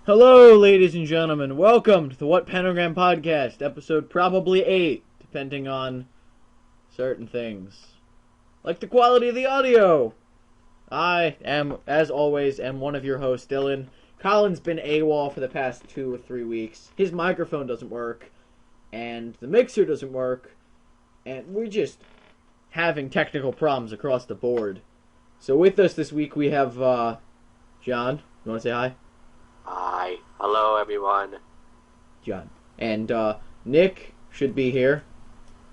Hello, ladies and gentlemen. Welcome to the What Pentagram podcast, episode probably 8, depending on certain things. Like the quality of the audio. I am, as always, one of your hosts, Dylan. Colin's been AWOL for the past 2 or 3 weeks. His microphone doesn't work, and the mixer doesn't work, and we're just having technical problems across the board. So with us this week we have, John. You want to say hi? Hi. Hello, everyone. John. And Nick should be here,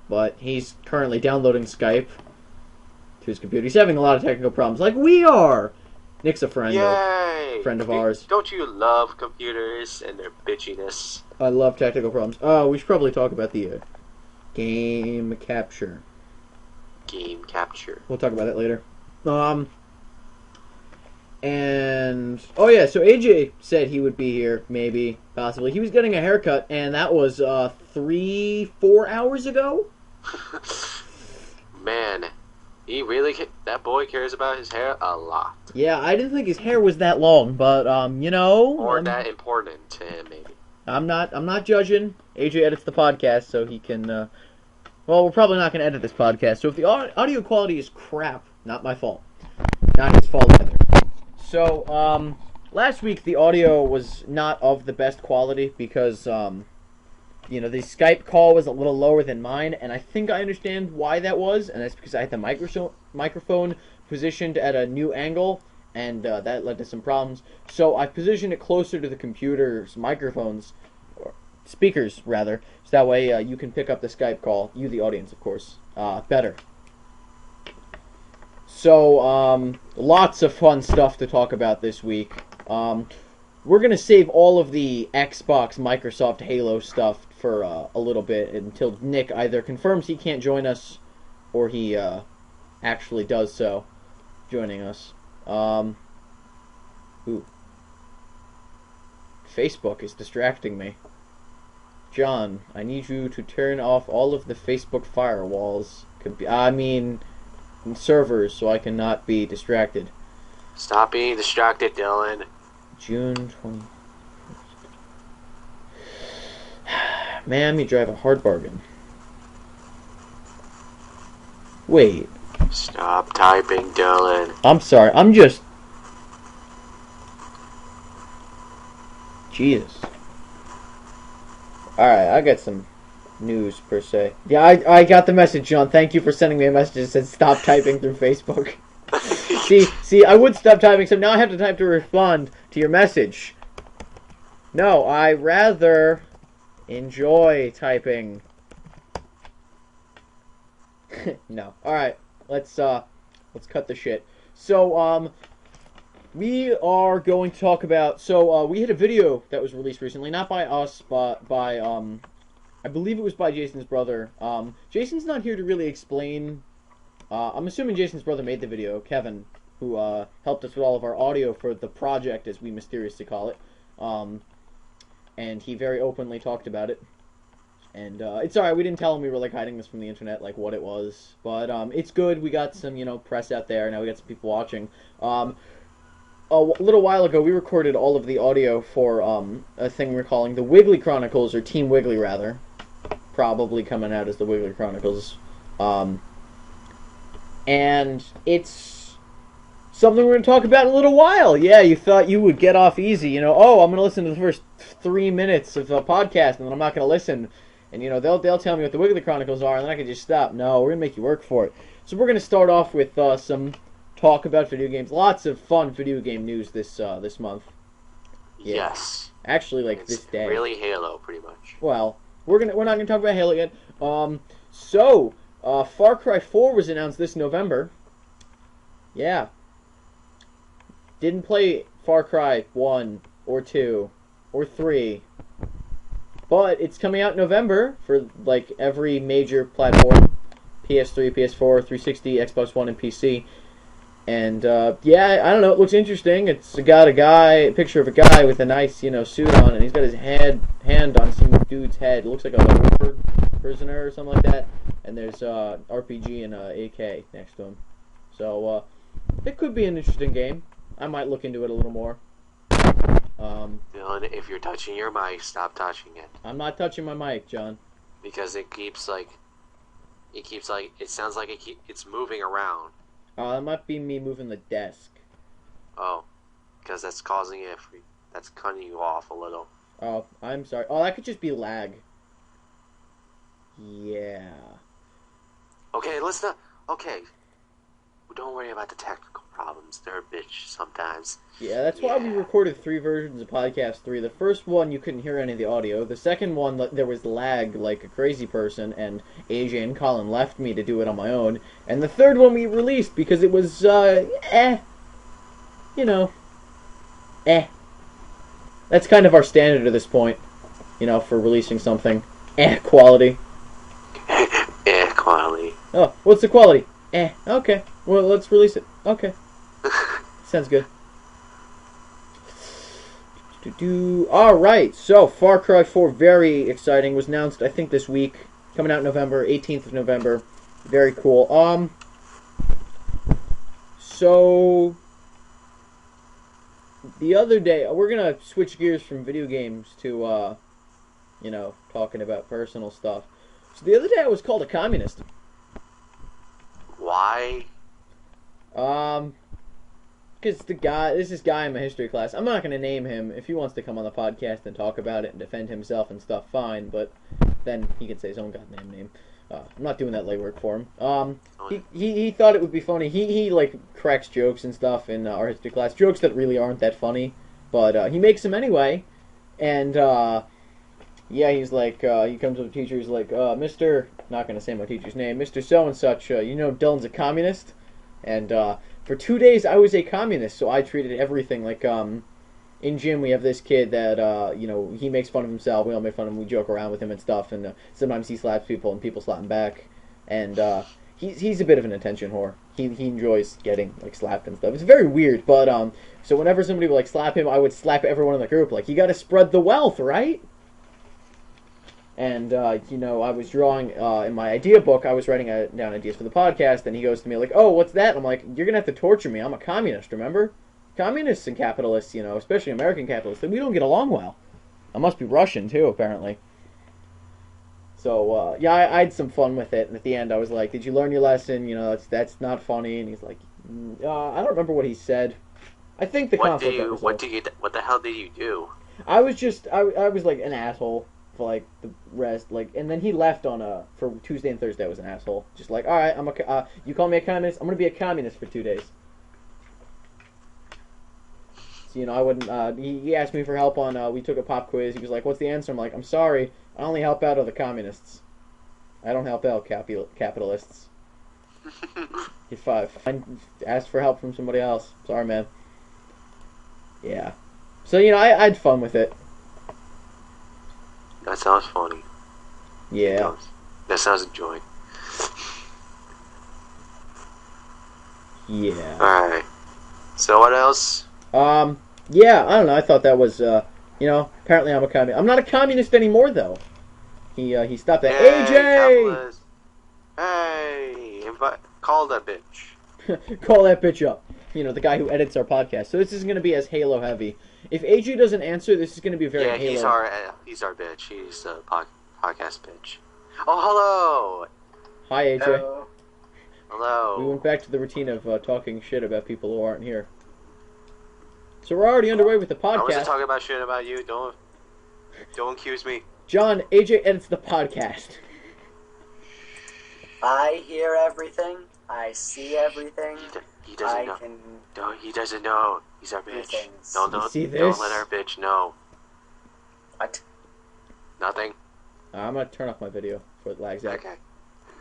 but he's currently downloading Skype to his computer. He's having a lot of technical problems, like we are. Nick's a friend of ours. Don't you love computers and their bitchiness? I love technical problems. Oh, we should probably talk about the game capture. Game capture. We'll talk about that later. And, oh yeah, so AJ said he would be here, maybe, possibly. He was getting a haircut, and that was 3-4 hours ago? Man, that boy cares about his hair a lot. Yeah, I didn't think his hair was that long, but, you know... Or that important to him, maybe. I'm not judging. AJ edits the podcast, so he can, well, we're probably not going to edit this podcast, so if the audio quality is crap, not my fault. Not his fault either. So, last week the audio was not of the best quality because, the Skype call was a little lower than mine, and I think I understand why that was, and that's because I had the microphone positioned at a new angle, and that led to some problems. So I positioned it closer to the computer's microphones, or speakers, rather, so that way you can pick up the Skype call, you the audience, of course, better. So, lots of fun stuff to talk about this week. We're going to save all of the Xbox, Microsoft, Halo stuff for a little bit until Nick either confirms he can't join us or he actually does so, joining us. Facebook is distracting me. John, I need you to turn off all of the Facebook firewalls. Servers, so I cannot be distracted. Stop being distracted, Dylan. June 20th. Man, you drive a hard bargain. Wait. Stop typing, Dylan. I'm sorry, I'm just... Jesus. Alright, I got some news, per se. Yeah, I got the message, John. Thank you for sending me a message that said stop typing through Facebook. see, I would stop typing, so now I have to type to respond to your message. No, I rather enjoy typing. No. Alright, let's cut the shit. So, we are going to talk about, we had a video that was released recently, not by us, but by, I believe it was by Jason's brother. Jason's not here to really explain. I'm assuming Jason's brother made the video, Kevin, who helped us with all of our audio for the project, as we mysteriously call it. And he very openly talked about it. And it's alright, we didn't tell him we were hiding this from the internet, what it was. But it's good, we got some, press out there, now we got some people watching. A little while ago, we recorded all of the audio for a thing we're calling the Wiggly Chronicles, or Team Wiggly, rather. Probably coming out as the Wiggly Chronicles. And it's something we're going to talk about in a little while. Yeah, you thought you would get off easy. I'm going to listen to the first 3 minutes of a podcast, and then I'm not going to listen. And, they'll tell me what the Wiggly Chronicles are, and then I can just stop. No, we're going to make you work for it. So we're going to start off with some talk about video games. Lots of fun video game news this month. Yeah. Yes. Actually, it's this day. Really Halo, pretty much. Well, we're not gonna talk about Halo yet. Far Cry 4 was announced this November. Yeah. Didn't play Far Cry 1 or 2 or 3. But it's coming out in November for every major platform. PS3, PS4, 360, Xbox One, and PC. And, yeah, I don't know, it looks interesting. It's got a picture of a guy with a nice, suit on, and he's got his hand on some dude's head. It looks like a war prisoner or something like that. And there's RPG and AK next to him. So, it could be an interesting game. I might look into it a little more. Dylan, Colin, if you're touching your mic, stop touching it. I'm not touching my mic, John. Because it sounds like it's moving around. Oh, that might be me moving the desk. Oh, because that's causing it. That's cutting you off a little. Oh, I'm sorry. Oh, that could just be lag. Yeah. Okay, let's not. Okay, don't worry about the technical problems. They're a bitch sometimes. Yeah, that's why we recorded 3 versions of Podcast 3. The first one, you couldn't hear any of the audio. The second one, there was lag like a crazy person, and AJ and Colin left me to do it on my own. And the third one we released because it was, you know, That's kind of our standard at this point, you know, for releasing something. Quality. Quality. Oh, what's the quality? Okay. Well, let's release it. Okay. Sounds good. Alright, so Far Cry 4, very exciting, was announced, I think, this week. Coming out in November, 18th of November. Very cool. So, the other day, we're gonna switch gears from video games to, you know, talking about personal stuff. So the other day I was called a communist. Why? Because there's this guy in my history class. I'm not going to name him. If he wants to come on the podcast and talk about it and defend himself and stuff, fine. But then he can say his own goddamn name. I'm not doing that legwork for him. He thought it would be funny. He like cracks jokes and stuff in our history class. Jokes that really aren't that funny, but he makes them anyway. And yeah, he's like, he comes up to the teacher. He's like, Mr. Not going to say my teacher's name. Mr. So and such. You know, Dylan's a communist. And for 2 days I was a communist, so I treated everything like in gym we have this kid that you know, he makes fun of himself, we all make fun of him, we joke around with him and stuff, and sometimes he slaps people and people slap him back, and he's a bit of an attention whore. He enjoys getting like slapped and stuff. It's very weird, but so whenever somebody would like slap him, I would slap everyone in the group, like, you got to spread the wealth, right? And, you know, I was drawing, in my idea book, I was writing down ideas for the podcast, and he goes to me like, oh, what's that? And I'm like, you're going to have to torture me. I'm a communist, remember? Communists and capitalists, you know, especially American capitalists, we don't get along well. I must be Russian, too, apparently. So, yeah, I had some fun with it, and at the end I was like, did you learn your lesson? You know, that's not funny. And he's like, I don't remember what he said. I think the conflict got resolved. What the hell did you do? I was just, I was like an asshole. For like the rest, like, and then he left on for Tuesday and Thursday. I was an asshole, just like, all right, you call me a communist, I'm gonna be a communist for 2 days. So, you know, I wouldn't. He asked me for help on. We took a pop quiz. He was like, "What's the answer?" I'm like, "I'm sorry, I only help out other communists. I don't help out capitalists." If I asked for help from somebody else, sorry, man. Yeah. So, you know, I had fun with it. That sounds funny. Yeah. That sounds enjoying. Yeah. Alright. So what else? Yeah, I don't know. I thought that was, you know, apparently I'm a communist. I'm not a communist anymore, though. He stopped that. Hey, AJ! Hey! Call that bitch. Call that bitch up. You know, the guy who edits our podcast. So this isn't going to be as Halo heavy. If AJ doesn't answer, this is going to be very Halo. Yeah, he's our bitch. He's a podcast bitch. Oh, hello! Hi, AJ. Hello. We went back to the routine of talking shit about people who aren't here. So we're already underway with the podcast. I wasn't talking about shit about you. Don't accuse me. John, AJ edits the podcast. I hear everything. I see everything. He doesn't know. No, he doesn't know. He's our bitch. Don't let our bitch know. What? Nothing. I'm gonna turn off my video before it lags out. Okay.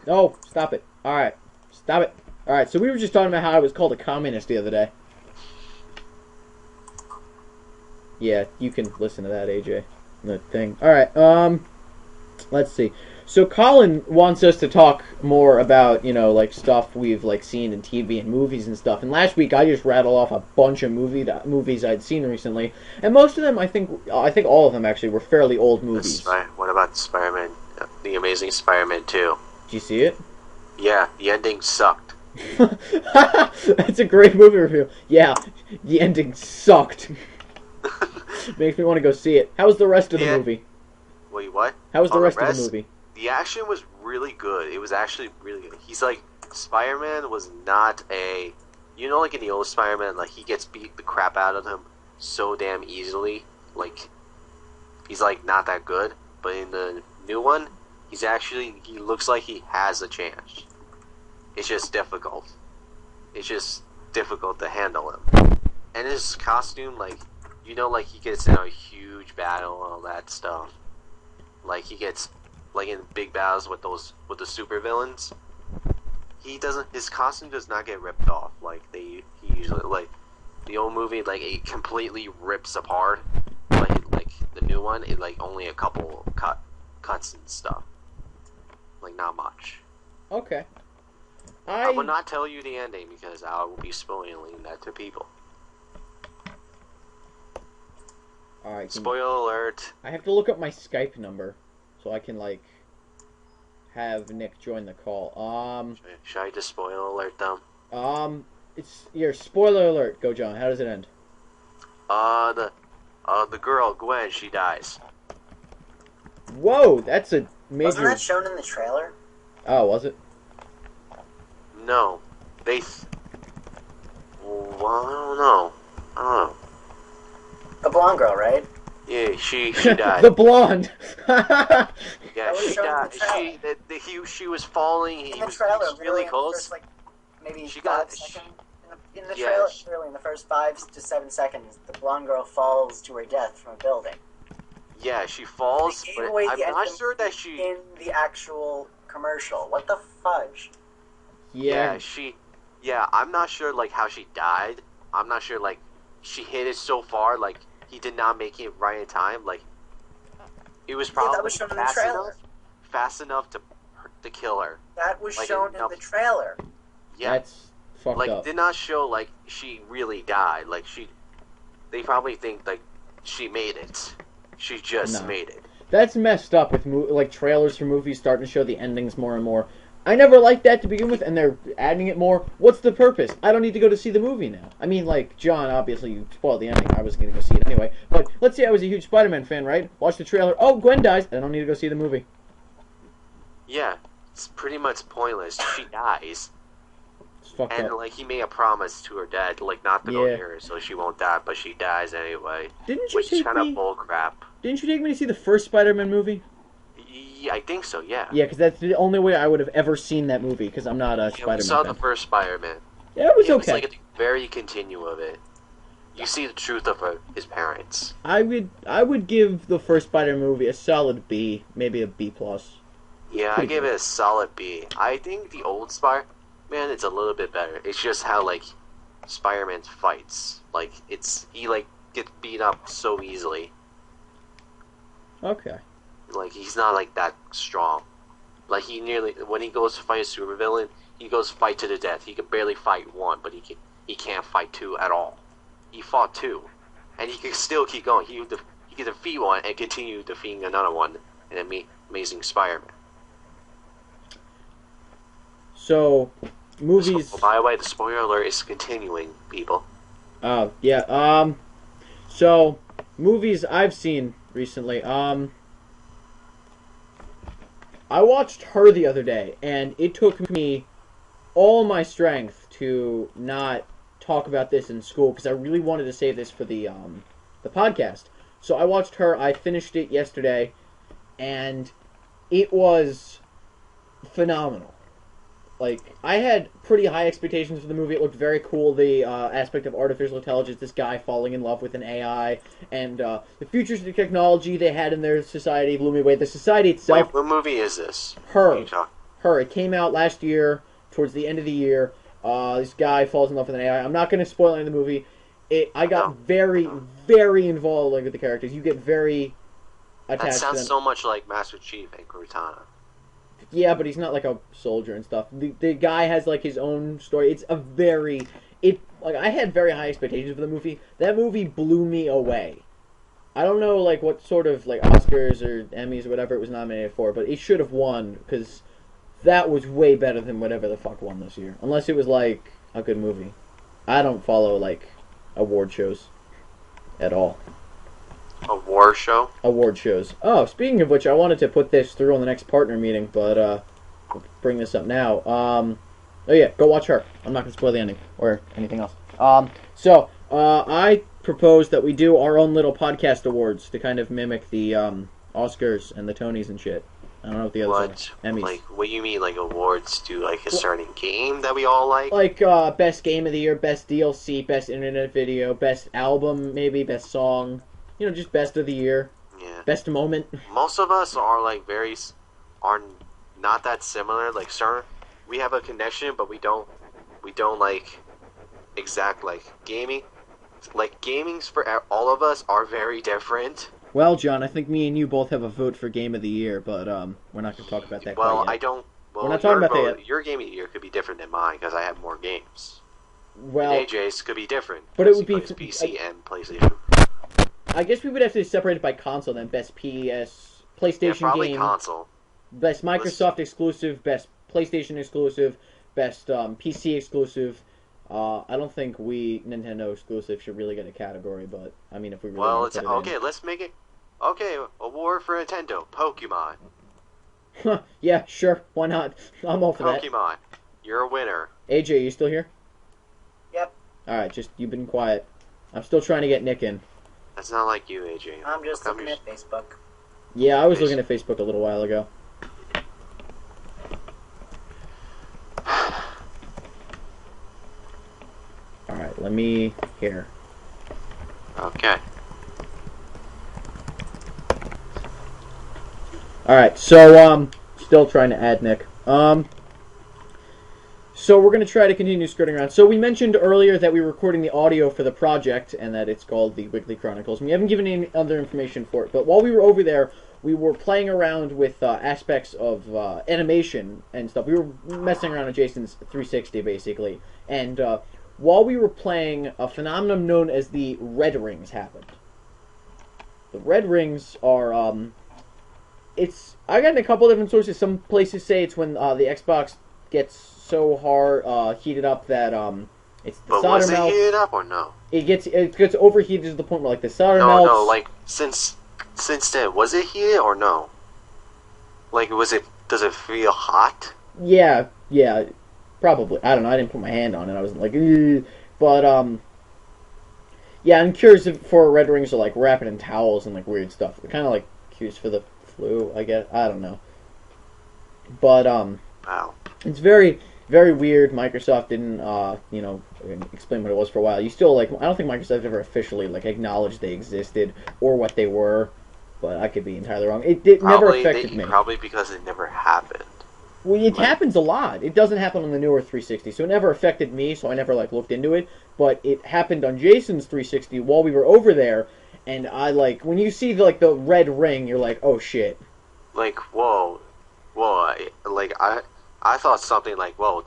No, stop it. Alright. Stop it. Alright, so we were just talking about how I was called a communist the other day. Yeah, you can listen to that, AJ. The thing. Alright, let's see. So Colin wants us to talk more about, you know, like, stuff we've, like, seen in TV and movies and stuff. And last week I just rattled off a bunch of movies I'd seen recently. And most of them, I think all of them, actually, were fairly old movies. What about Spider-Man? The Amazing Spider-Man 2? Did you see it? Yeah, the ending sucked. That's a great movie review. Yeah, the ending sucked. Makes me want to go see it. How was the rest of the Yeah. movie? Wait, what? How was the Oh, rest of the movie? The action was really good. It was actually really good. He's like, Spider-Man was not a, like in the old Spider-Man, like he gets beat the crap out of him so damn easily. Like, he's like not that good. But in the new one, he looks like he has a chance. It's just difficult. It's just difficult to handle him. And his costume, like, like he gets in a huge battle and all that stuff. Like he gets, like in big battles with the super villains. His costume does not get ripped off like he usually, like, the old movie, like, it completely rips apart. Like the new one, it like only a couple cuts and stuff. Like, not much. Okay. I will not tell you the ending because I will be spoiling that to people. Alright. Spoiler alert. I have to look up my Skype number so I can, like, have Nick join the call. Should I just spoiler alert them? It's your spoiler alert. Go, John. How does it end? The girl, Gwen, she dies. Whoa, that's a major... Wasn't that shown in the trailer? Oh, was it? No. Well, I don't know. The blonde girl, right? Yeah, she died. The blonde! Yeah, was she shown in died. the trailer. She was falling. In He the was trailer, really in the close. first, like, maybe She 5 got- seconds. In the Yeah, trailer, really, in the first 5 to 7 seconds, the blonde girl falls to her death from a building. Yeah, she falls, They gave but away I'm the not ending sure that she. in the actual commercial. What the fudge? Yeah. Yeah, I'm not sure like how she died. I'm not sure like she hit it so far like he did not make it right in time. Like it was probably that was shown in the trailer. fast enough to kill her. That was Like, shown in enough- the trailer. Yeah, That's fucked like up. did not show like she really died. Like they probably think like she made it. She just No. made it. That's messed up with like trailers for movies starting to show the endings more and more. I never liked that to begin with, and they're adding it more. What's the purpose? I don't need to go to see the movie now. I mean, like, John, obviously, you spoiled the ending. I was going to go see it anyway. But let's say I was a huge Spider-Man fan, right? Watch the trailer. Oh, Gwen dies. I don't need to go see the movie. Yeah, it's pretty much pointless. She dies. It's fucked And, up. like, he made a promise to her dad, like, not to go Yeah. near her so she won't die, but she dies anyway. Didn't you Which is take kind of me? bull crap. Didn't you take me to see the first Spider-Man movie? Yeah, I think so, yeah. Yeah, because that's the only way I would have ever seen that movie. Because I'm not a Yeah, we Spider-Man saw fan. the first Spider-Man. Yeah, it was It okay. was like at the very continue of it. You see the truth of his parents. I would give the first Spider-Man movie a solid B, maybe a B plus. Yeah, I Pretty gave good. it a solid B. I think the old Spider-Man, it's a little bit better. It's just how, like, Spider-Man fights. Like, he, like, gets beat up so easily. Okay. Like, he's not, like, that strong. Like, when he goes to fight a supervillain, he goes fight to the death. He can barely fight one, but he can't fight two at all. He fought two. And he can still keep going. He can defeat one and continue defeating another one in Amazing Spider-Man. So, movies. So, by the way, the spoiler alert is continuing, people. Oh, yeah. So, movies I've seen recently. I watched Her the other day, and it took me all my strength to not talk about this in school because I really wanted to save this for the podcast. So I watched Her. I finished it yesterday, and it was phenomenal. Like, I had pretty high expectations for the movie. It looked very cool. The aspect of artificial intelligence, this guy falling in love with an AI, and the futuristic technology they had in their society blew me away. The society itself... Wait, what movie is this? Her. What are you talking- Her. It came out last year, towards the end of the year. This guy falls in love with an AI. I'm not going to spoil any of the movie. I got very, very involved with the characters. You get very attached That to sounds them. so much like Master Chief and Cortana. Yeah, but he's not like a soldier and stuff. The guy has like his own story. It's a very I had very high expectations for the movie. That movie blew me away. I don't know like what sort of like Oscars or Emmys or whatever it was nominated for, but it should have won because that was way better than whatever the fuck won this year. Unless it was like a good movie. I don't follow like award shows at all. award show. Award shows. Oh, speaking of which, I wanted to put this through on the next partner meeting, but we'll bring this up now. Oh yeah, go watch her. I'm not gonna spoil the ending or anything else. I propose that we do our own little podcast awards to kind of mimic the Oscars and the Tonys and shit. I don't know what the others are. Emmys. Like, what you mean, like, awards to, like, a certain game that we all like? Like, best game of the year, best DLC, best internet video, best album, maybe, best song. You know, just best of the year. Yeah. Best moment. Most of us are, like, are not that similar. Like, we have a connection, but we don't, like, exact, like, gaming. Like, gamings for all of us are very different. Well, John, I think me and you both have a vote for Game of the Year, but we're not going to talk about that quite yet. I don't... Well, we're not talking about that yet. Your Game of the Year could be different than mine, because I have more games. Well... And AJ's could be different. But it would be... PC and PlayStation. I guess we would have to separate it by console, then. Best PES, PlayStation probably game. Console. Best Microsoft exclusive, best PlayStation exclusive, best PC exclusive. I don't think Nintendo exclusive should really get a category, but I mean, if we really want to put it okay. Let's make it. Okay, award for Nintendo, Pokemon. Yeah, sure. Why not? I'm all for that. Pokemon, you're a winner. AJ, you still here? Yep. All right, just you've been quiet. I'm still trying to get Nick in. That's not like you, AJ. I'm just looking at Facebook. Yeah, I was looking at Facebook a little while ago. All right, let me here. Okay. All right, so still trying to add Nick. So we're going to try to continue skirting around. So we mentioned earlier that we were recording the audio for the project and that it's called the Wiggly Chronicles. We haven't given any other information for it, but while we were over there, we were playing around with aspects of animation and stuff. We were messing around with Jason's 360, basically. And while we were playing, a phenomenon known as the red rings happened. The red rings are... I got in a couple different sources. Some places say it's when the Xbox gets so hard heated up that it's the solder was it melt. heated up or no? It gets overheated to the point where like the solder melts. No, like since then, was it heated or no? Like, does it feel hot? Yeah, probably. I don't know. I didn't put my hand on it. I wasn't like, ugh. But yeah, I'm curious if for red rings are like wrapping in towels and like weird stuff. They're kind of like curious for the flu, I guess. I don't know. But Wow. It's very, very weird. Microsoft didn't, explain what it was for a while. You still, I don't think Microsoft ever officially, acknowledged they existed or what they were, but I could be entirely wrong. It never affected me. Probably because it never happened. Well, it happens a lot. It doesn't happen on the newer 360, so it never affected me, so I never, looked into it, but it happened on Jason's 360 while we were over there, and I, when you see, the red ring, you're like, oh, shit. Whoa, I thought something whoa,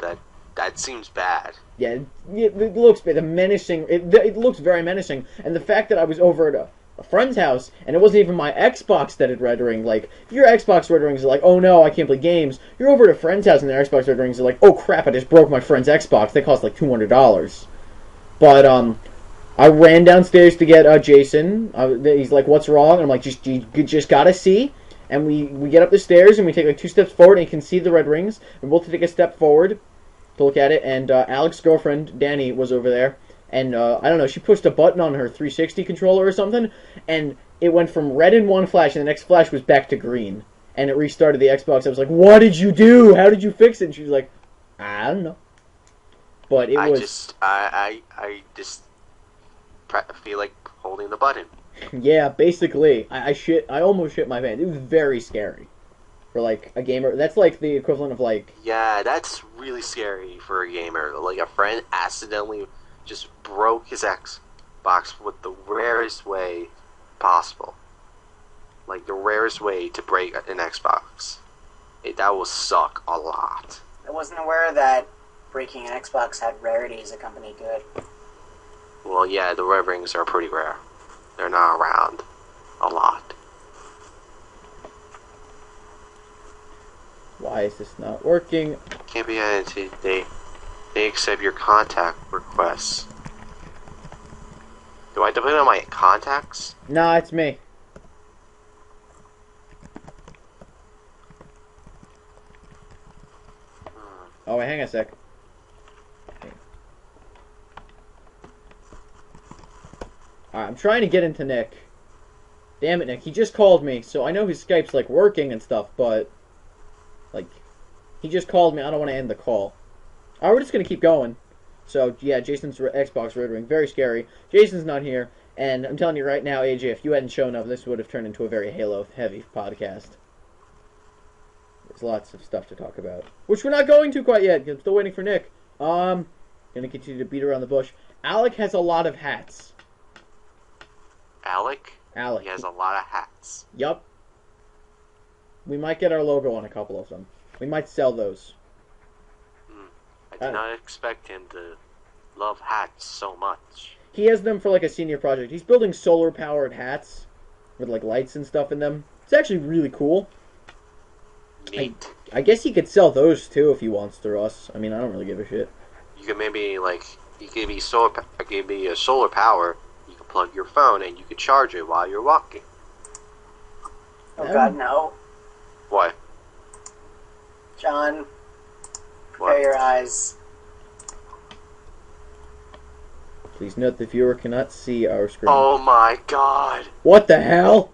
that seems bad. Yeah, it looks bad. It looks very menacing. And the fact that I was over at a friend's house, and it wasn't even my Xbox that had red ring. If your Xbox red rings are like, oh no, I can't play games. You're over at a friend's house, and their Xbox red rings are like, oh crap, I just broke my friend's Xbox. They cost $200. But I ran downstairs to get Jason. He's like, what's wrong? And I'm like, you just gotta see. And we get up the stairs, and we take 2 steps forward, and you can see the red rings. And we'll take a step forward to look at it, and Alex's girlfriend, Danny, was over there. And, I don't know, she pushed a button on her 360 controller or something, and it went from red in one flash, and the next flash was back to green. And it restarted the Xbox. I was like, what did you do? How did you fix it? And she was like, I don't know. But it was... I just feel like holding the button. Yeah, basically. I almost shit my pants. It was very scary. For, a gamer. That's, the equivalent of, Yeah, that's really scary for a gamer. A friend accidentally just broke his Xbox with the rarest way possible. The rarest way to break an Xbox. That will suck a lot. I wasn't aware that breaking an Xbox had rarities accompanied to it. Well, yeah, the red rings are pretty rare. They're not around a lot. Why is this not working? Can't be added. They accept your contact requests. Do I have to put it on my contacts? Nah, it's me. Alright, hang on a sec. Alright, I'm trying to get into Nick. Damn it, Nick. He just called me, so I know his Skype's, like, working and stuff, but... Like, he just called me. I don't want to end the call. Alright, we're just going to keep going. So, yeah, Jason's Xbox rotary. Very scary. Jason's not here. And I'm telling you right now, AJ, if you hadn't shown up, this would have turned into a very Halo-heavy podcast. There's lots of stuff to talk about. Which we're not going to quite yet. I'm still waiting for Nick. Gonna continue to beat around the bush. Alec has a lot of hats. Alec? Alec. He has a lot of hats. Yup. We might get our logo on a couple of them. We might sell those. I did not expect him to love hats so much. He has them for like a senior project. He's building solar-powered hats with like lights and stuff in them. It's actually really cool. Neat. I guess he could sell those too if he wants through us. I mean, I don't really give a shit. You could maybe like you could be solar power. You can plug your phone and you can charge it while you're walking. Oh God, no. What? John, What? prepare your eyes. Please note the viewer cannot see our screen. Oh my God! What the hell?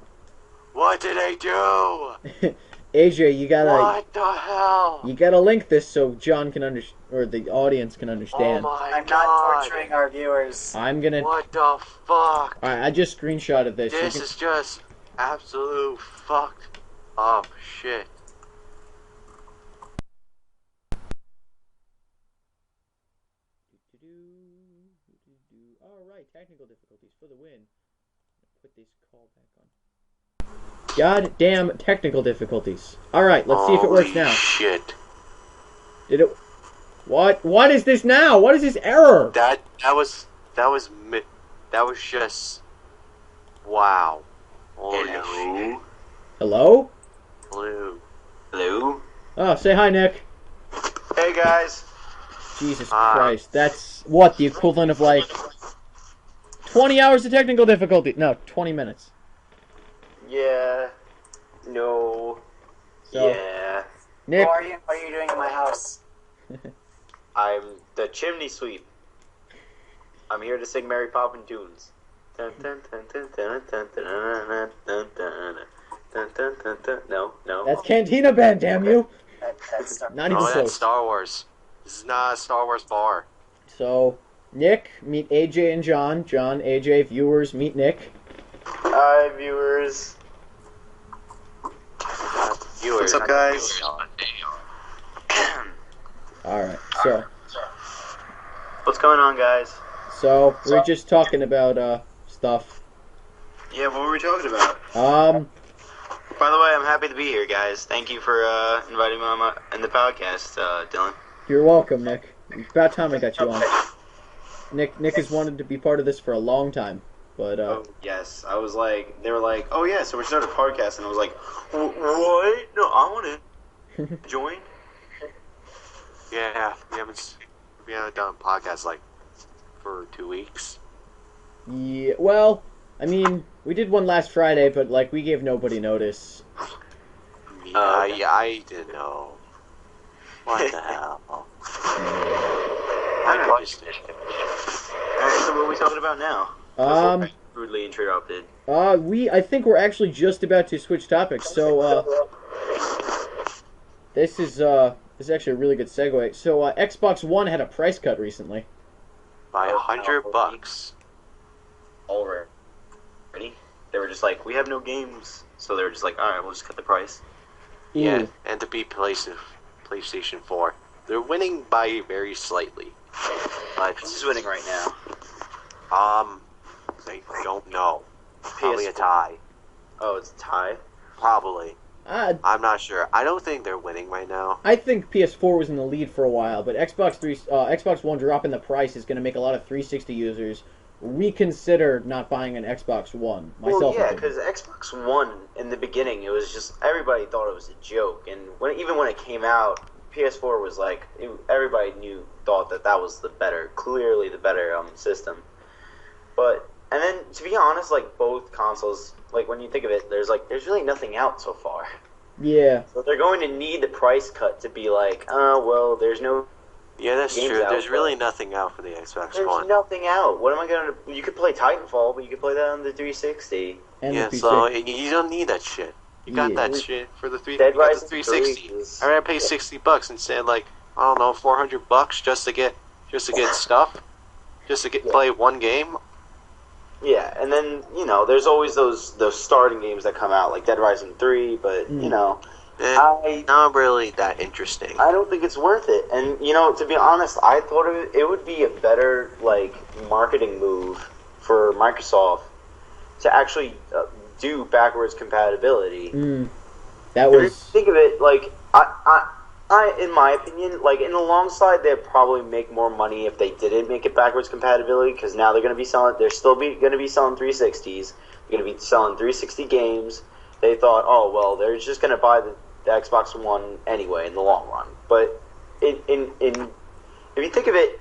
What did I do? AJ, you gotta What the hell? you gotta link this so John can or the audience can Oh understand. my I'm God! not torturing our viewers. I'm gonna. What the fuck? Alright, I just screenshotted this. This is just absolute fucked up shit. Alright, technical difficulties for the win. Put this call back on. God damn technical difficulties. Alright, let's see if it works Holy now. Shit. Did it? What? What is this now? What is this error? That was just wow. Holy shit. Hello? Hello. Hello? Oh, say hi, Nick. Hey guys. Jesus Ah. Christ. That's, what, the equivalent of, like, 20 hours of technical difficulty? No, 20 minutes. Yeah. No. So, Yeah. Nick, What are you doing in my house? I'm the chimney sweep. I'm here to sing Mary Poppins tunes. No, no. that's Cantina Band, damn you. That's Not even Oh, that's close. Star Wars. This is not a Star Wars bar. So, Nick, meet AJ and John. John, AJ, viewers, meet Nick. Hi, viewers. Viewers, What's up, guys? Alright, so What's going on, guys? we're just talking about, stuff. Yeah, what were we talking about? By the way, I'm happy to be here, guys. Thank you for inviting me on in the podcast, Dylan. You're welcome, Nick. It's about time I got you on. Nick has wanted to be part of this for a long time, but, Oh, yes. I was like, they were like, oh yeah, so we started a podcast, and I was like, what? No, I want to join. Yeah, we haven't done a podcast like for 2 weeks. yeah, well, I mean, we did one last Friday, but, like, we gave nobody notice. Yeah, I didn't know. What the hell? I just did. Alright, so what are we talking about now? Rudely interrupted. I think we're actually just about to switch topics, so, this is actually a really good segue. So, Xbox One had a price cut recently. By $100. Already. They were just like, we have no games. So they were just like, alright, we'll just cut the price. Yeah, Ooh. and to be PlayStation 4. They're winning by very slightly. But Who's winning right now? I don't know. Probably a tie. Oh, it's a tie? Probably. I I'm not sure. I don't think they're winning right now. think PS4 was in the lead for a while, but Xbox One dropping the price is going to make a lot of 360 users reconsider not buying an Xbox One. Myself, Well, yeah, included. because Xbox One, in the beginning, it was just, everybody thought it was a joke. And even when it came out, PS4 was like, everybody thought that was clearly the better system. But, and then, to be honest, like, both consoles, like, when you think of it, there's really nothing out so far. Yeah. So they're going to need the price cut to be like, oh, well, there's no Yeah, that's games true. out, There's but really nothing out for the Xbox there's One. nothing out. What am I gonna? You could play Titanfall, but you could play that on the 360. And Yeah, the so 360. you don't need that shit. You got Yeah. that shit for the three. Dead You got the Rising 360. 3 is I rather pay $60 instead, like I don't know, $400 just to get stuff, just to get play one game. yeah, and then there's always those starting games that come out like Dead Rising 3, but Not really that interesting. I don't think it's worth it. And to be honest, I thought it would be a better like marketing move for Microsoft to actually do backwards compatibility. That If you was think of it, like I, in my opinion, like in the long side, they'd probably make more money if they didn't make it backwards compatibility because now they're going to be selling. They're still going to be selling 360s. They're going to be selling 360 games. They thought, oh well, they're just going to buy the Xbox One anyway in the long run. But in if you think of it,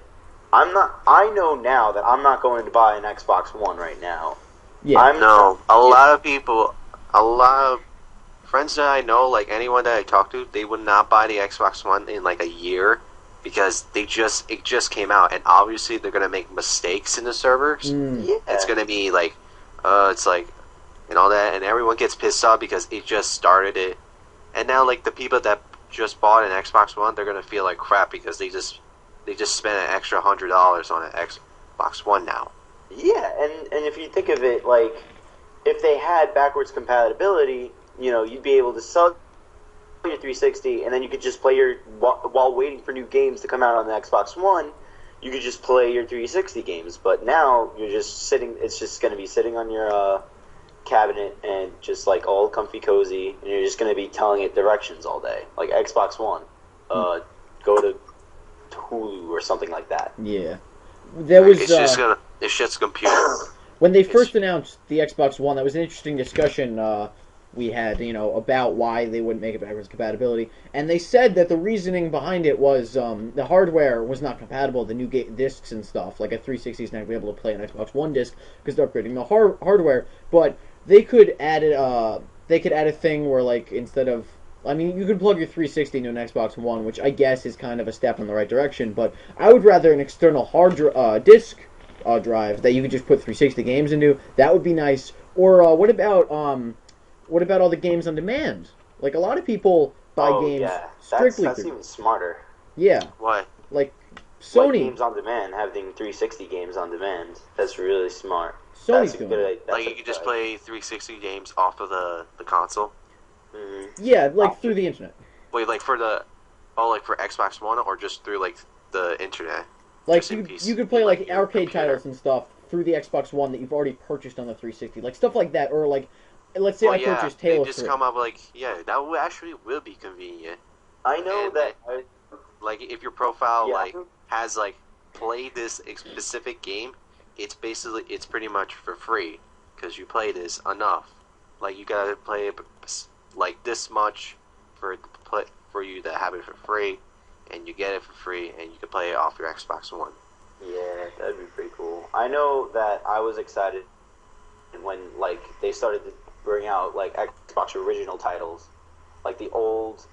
I know now that I'm not going to buy an Xbox One right now. yeah. No, a lot of people, a lot of friends that I know, like anyone that I talk to, they would not buy the Xbox One in like a year because it just came out, and obviously they're gonna make mistakes in the servers. Yeah. It's gonna be like, it's like, and all that, and everyone gets pissed off because it just started it, and now like the people that just bought an Xbox One, they're gonna feel like crap because they just spent an extra $100 on an Xbox One now. Yeah, and if you think of it, like, if they had backwards compatibility, you'd be able to sell your 360, and then you could just play while waiting for new games to come out on the Xbox One, you could just play your 360 games. But now you're just sitting, it's just going to be sitting on your cabinet and just like all comfy cozy, and you're just going to be telling it directions all day. Like Xbox One, go to Hulu or something like that. Yeah. There was It's just a computer. when they first announced the Xbox One, that was an interesting discussion we had, about why they wouldn't make it backwards compatibility. And they said that the reasoning behind it was the hardware was not compatible, the new discs and stuff. Like a 360 is not going to be able to play an Xbox One disc because they're upgrading the hardware. But they could add a thing where, like, instead of, I mean, you could plug your 360 into an Xbox One, which I guess is kind of a step in the right direction. But I would rather an external disc drive that you could just put 360 games into. That would be nice. Or what about all the games on demand? Like, a lot of people buy games strictly that's even smarter. Yeah, What? like Like Sony. games on demand, having 360 games on demand. That's really smart. Sony's That's a doing good it. idea. Like you could just play 360 games off of the console? Mm-hmm. Yeah, like through the internet. Wait, like for Xbox One or just through like the internet? Like Just in PC, you could play like your arcade computer. titles and stuff through the Xbox One that you've already purchased on the 360, like stuff like that. Or like, let's say Well, I purchased they Halo just 3. come up like, that would actually will be convenient. I know And that. Like if your profile Yeah. like has like play this specific game, it's pretty much for free because you play this enough. Like you gotta play it like this much for you to have it for free, and you get it for free, and you can play it off your Xbox One. Yeah, that'd be pretty cool. I know that I was excited when like they started to bring out like Xbox original titles, like the old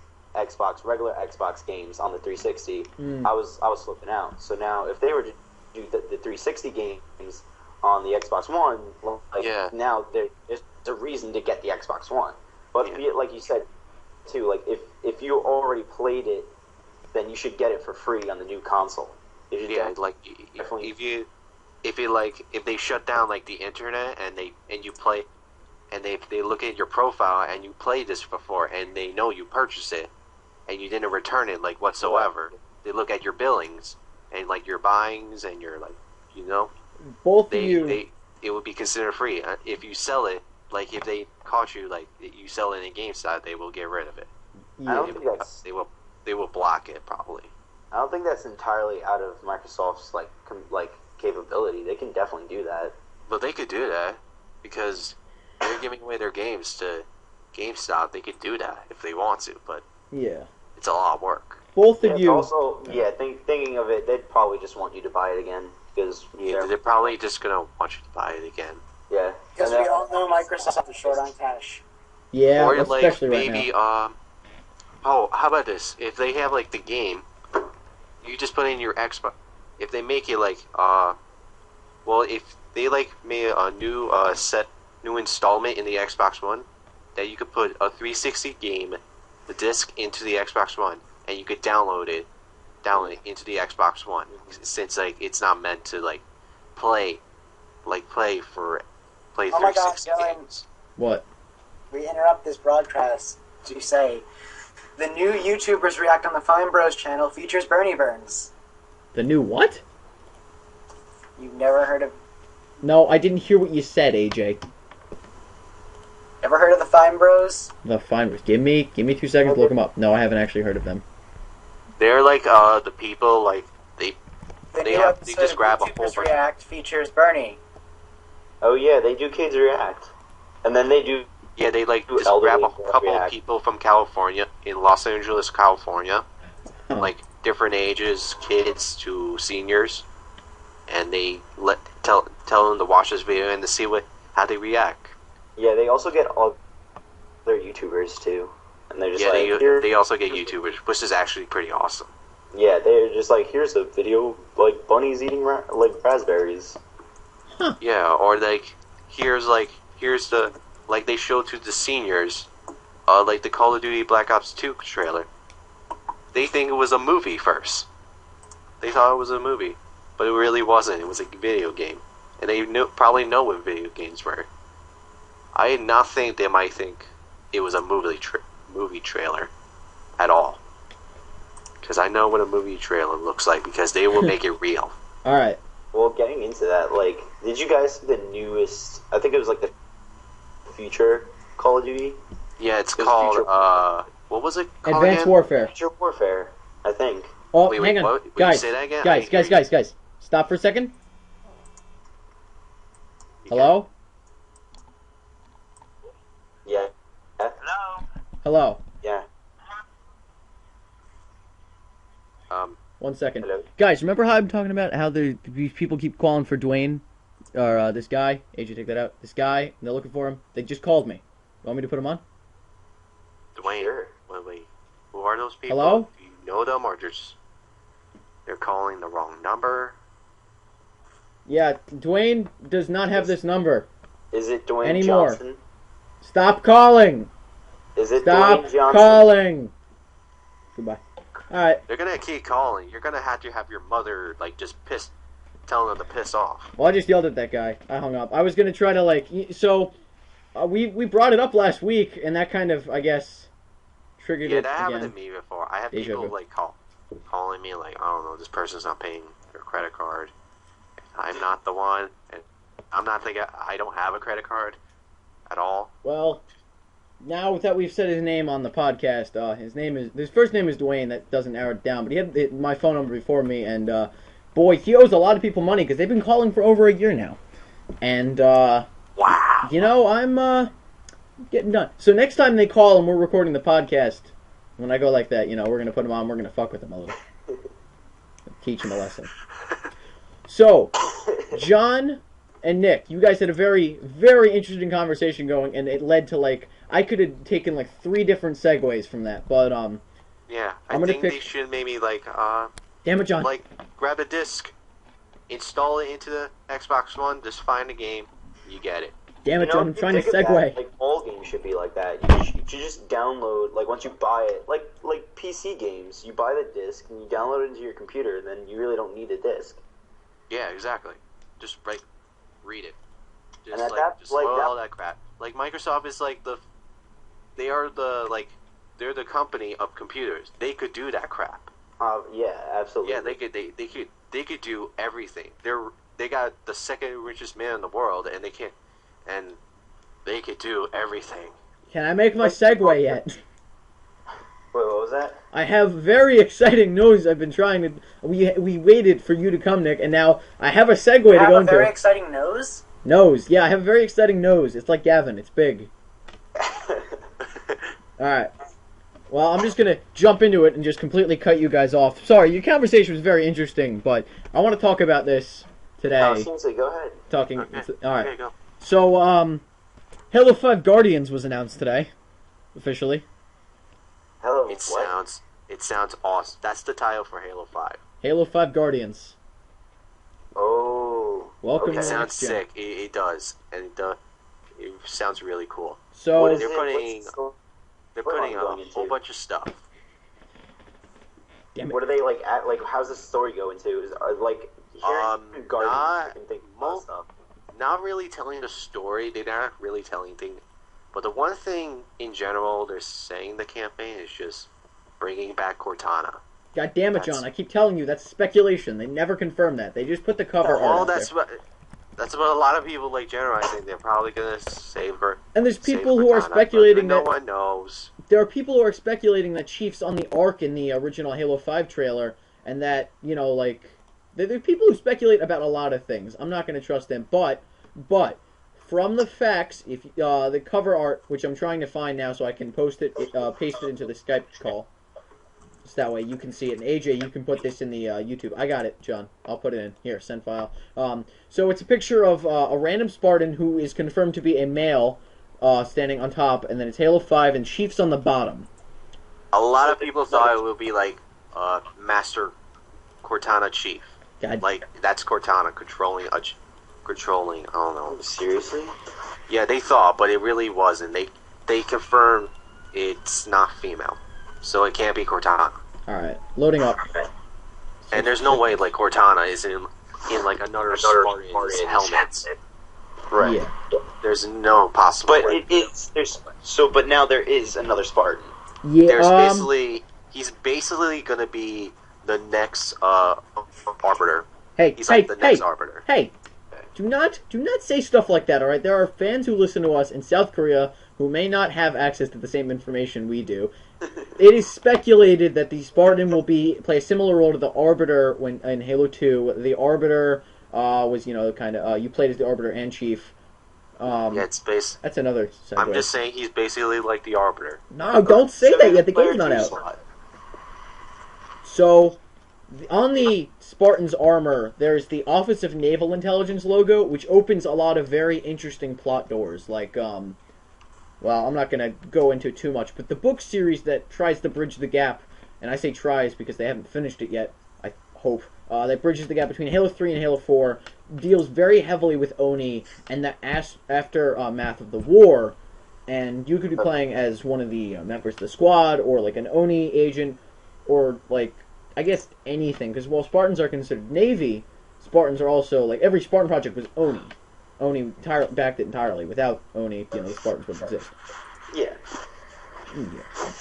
regular Xbox games on the 360. I was flipping out. So now if they were to do the 360 games on the Xbox One, now there's a reason to get the Xbox One. But like you said too, like if you already played it, then you should get it for free on the new console. Like if they shut down like the internet and you play, and they look at your profile and you played this before and they know you purchased it and you didn't return it like whatsoever. They look at your billings and like your buyings and your Both of they you. it would be considered free if you sell it. Like if they caught you like you sell it in GameStop, they will get rid of it. I Yeah. don't think that's. They will block it probably. I don't think that's entirely out of Microsoft's like capability. They can definitely do that. But they could do that because they're giving away their games to GameStop. They could do that if they want to, but Yeah. it's a lot of work. Both Yeah, of you. also, thinking of it, they'd probably just want you to buy it again because They're probably just gonna want you to buy it again. yeah. Because we all know Microsoft is short on cash. Yeah, Or like especially right maybe now. how about this? If they have like the game You just put in your Xbox. If they make it like well, if they like made a new new installment in the Xbox One, that you could put a 360 game, the disc into the Xbox One, and you could download it into the Xbox One, since like it's not meant to play play for play Oh my God, 360 Dylan. games. What? We interrupt this broadcast to say the new YouTubers React on the Fine Bros channel features Bernie Burns. The new what? You've never heard of No, I didn't hear what you said, AJ. ever heard of the Fine Bros? The fine. Give me 2 seconds to look them up. No, I haven't actually heard of them. They're like the people like The They new have- they episode just of grab a YouTubers whole bunch- React features Bernie. Oh yeah, they do Kids React, and then they do. yeah they like just Elderly grab a couple of React. people from California in Los Angeles, California, Huh. like different ages, kids to seniors, and they tell them to watch this video and to see how they react. Yeah, they also get other YouTubers too, and they're just Yeah, like, here, they also get YouTubers, which is actually pretty awesome. yeah, they're just like, here's a video like bunnies eating like raspberries. Yeah, or here's the they show to the seniors, like the Call of Duty Black Ops 2 trailer. They think it was a movie first. They thought it was a movie, but it really wasn't. It was a video game, and they probably know what video games were. I did not think they might think it was a movie trailer at all, because I know what a movie trailer looks like, because they will make it real. All right. Well, getting into that, like, did you guys see the newest? I think it was like the future Call of Duty, Yeah, it's It's called future- what was it called Advanced again? Warfare. Future Warfare. I think. Oh, Wait, hang on, what? Will you guys, say that again? I guys, didn't hear guys, guys. Stop for a second. Hello. Yeah. Hello. Yeah. 1 second. Hello. Guys, remember how I'm talking about how these people keep calling for Dwayne? Or this guy? AJ, take that out. This guy, and they're looking for him. They just called me. Want me to put him on? Dwayne. Sure. Wait. Who are those people? Hello? Do you know them, or just they're calling the wrong number? Yeah, Dwayne does not have this number. Is it Dwayne Anymore. Johnson? Stop calling! Is it Stop Dwayne Johnson? calling! Goodbye. Alright, They're gonna keep calling. You're gonna have to have your mother just telling them to piss off. well, I just yelled at that guy. I hung up. I was gonna try to, we brought it up last week, and that kind of, I guess, triggered Yeah, it that happened again. to me before. I have Deja people vu. calling me I don't know, this person's not paying their credit card. I'm not the one, and I'm not the guy. I don't have a credit card at all. Well, now that we've said his name on the podcast, his first name is Dwayne. That doesn't narrow it down, but he had my phone number before me, and boy, he owes a lot of people money because they've been calling for over a year now. And Wow. I'm getting done. So next time they call and we're recording the podcast, when I go like that, we're gonna put him on. We're gonna fuck with him a little, teach him a lesson. So, John and Nick, you guys had a very, very interesting conversation going, and it led to I could have taken 3 different segues from that, but Yeah, I I'm gonna think pick- they should maybe damn it, John. grab a disc, install it into the Xbox One, just find a game, you get it. Damn it, You know, John. I'm if you trying to think of segue. that, like, all games should be like that. You should just download, once you buy it, like PC games, you buy the disc and you download it into your computer, and then you really don't need a disc. Yeah, exactly. Just read it. Just And at that- just like load that- all that crap. Like Microsoft is they're the company of computers. They could do that crap. Yeah, absolutely. Yeah, they could do everything. They got the second richest man in the world, and they could do everything. Can I make my segue yet? Wait, what was that? I have very exciting news. I've been trying to. We waited for you to come, Nick, and now I have a segue You to have go a very into. exciting nose. Nose. Yeah, I have a very exciting nose. It's like Gavin. It's big. All right. Well, I'm just gonna jump into it and just completely cut you guys off. Sorry, your conversation was very interesting, but I want to talk about this today. Oh, seriously, go ahead. Talking. Okay. All right. Okay, go. So, Halo 5 Guardians was announced today, officially. Hello. It what? sounds awesome. That's the title for Halo 5. Halo 5 Guardians. Oh. Welcome It to the sounds next gen. sick. It does, and it sounds really cool. So What is they're it? putting- What's the story They're putting a going whole into? bunch of stuff. damn it. What are they like? At, like, how's the story go into? Like, hearing Guardians, I can think of a lot of stuff. Not really telling the story. They're not really telling things. But the one thing in general they're saying the campaign is just bringing back Cortana. God damn it, That's- John! I keep telling you that's speculation. They never confirm that. They just put the cover art Well, out that's there. what a lot of people like generalizing. They're probably gonna save her. And there's save people who are Cortana, but speculating no that one knows. there are people who are speculating that Chief's on the Ark in the original Halo 5 trailer, and that like there are people who speculate about a lot of things. I'm not going to trust them, but from the facts, if the cover art, which I'm trying to find now, so I can paste it into the Skype call, so that way you can see it. And AJ, you can put this in the YouTube. I got it, John. I'll put it in here. Send file. So it's a picture of a random Spartan who is confirmed to be a male, standing on top, and then it's Halo 5 and Chief's on the bottom. A lot of people thought it would be like Master Cortana Chief. God. Like that's Cortana controlling. I don't know. Seriously? Yeah, they thought, but it really wasn't. They confirmed it's not female, so it can't be Cortana. All right, loading up. And there's no way like Cortana is in like another Spartan's helmet. Right. Yeah. There's no possible But way. but now there is another Spartan. Yeah. There's he's basically gonna be the next Arbiter. Hey, He's hey, like the next hey, Arbiter. hey! Do not say stuff like that. All right, there are fans who listen to us in South Korea who may not have access to the same information we do. It is speculated that the Spartan will play a similar role to the Arbiter when in Halo 2. The Arbiter was kind of you played as the Arbiter and Chief. Yeah, it's That's another segue. I'm just saying he's basically like the Arbiter. No, don't say that yet. The game's not out. Slot. So, on the Spartan's armor, there's the Office of Naval Intelligence logo, which opens a lot of very interesting plot doors. Like, well, I'm not going to go into it too much, but the book series that tries to bridge the gap, and I say tries because they haven't finished it yet, I hope, that bridges the gap between Halo 3 and Halo 4, deals very heavily with Oni and the aftermath of the war, and you could be playing as one of the members of the squad, or like an Oni agent, or like, I guess anything, because while Spartans are considered Navy, Spartans are also, like, every Spartan project was Oni. Oni backed it entirely. Without Oni, the Spartans wouldn't exist. Yeah. Yeah.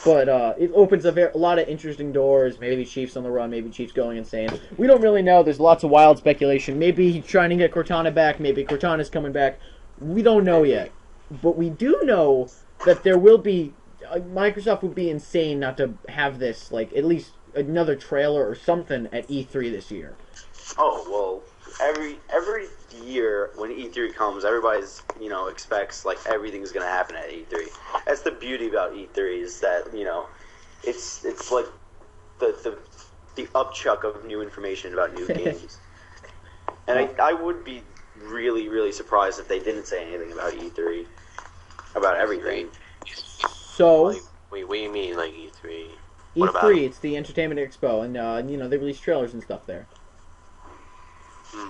But it opens a lot of interesting doors. Maybe Chief's on the run, maybe Chief's going insane. We don't really know. There's lots of wild speculation. Maybe he's trying to get Cortana back, maybe Cortana's coming back. We don't know yet. But we do know that there will be... Microsoft would be insane not to have this, like, at least another trailer or something at E3 this year. Oh well, every year when E3 comes, everybody's expects like everything's gonna happen at E3. That's the beauty about E3 is that it's like the upchuck of new information about new games. And I would be really, really surprised if they didn't say anything about E3, about everything. So... Wait, what do you mean, like E3? What about E3, it's the Entertainment Expo, and they release trailers and stuff there. Hmm.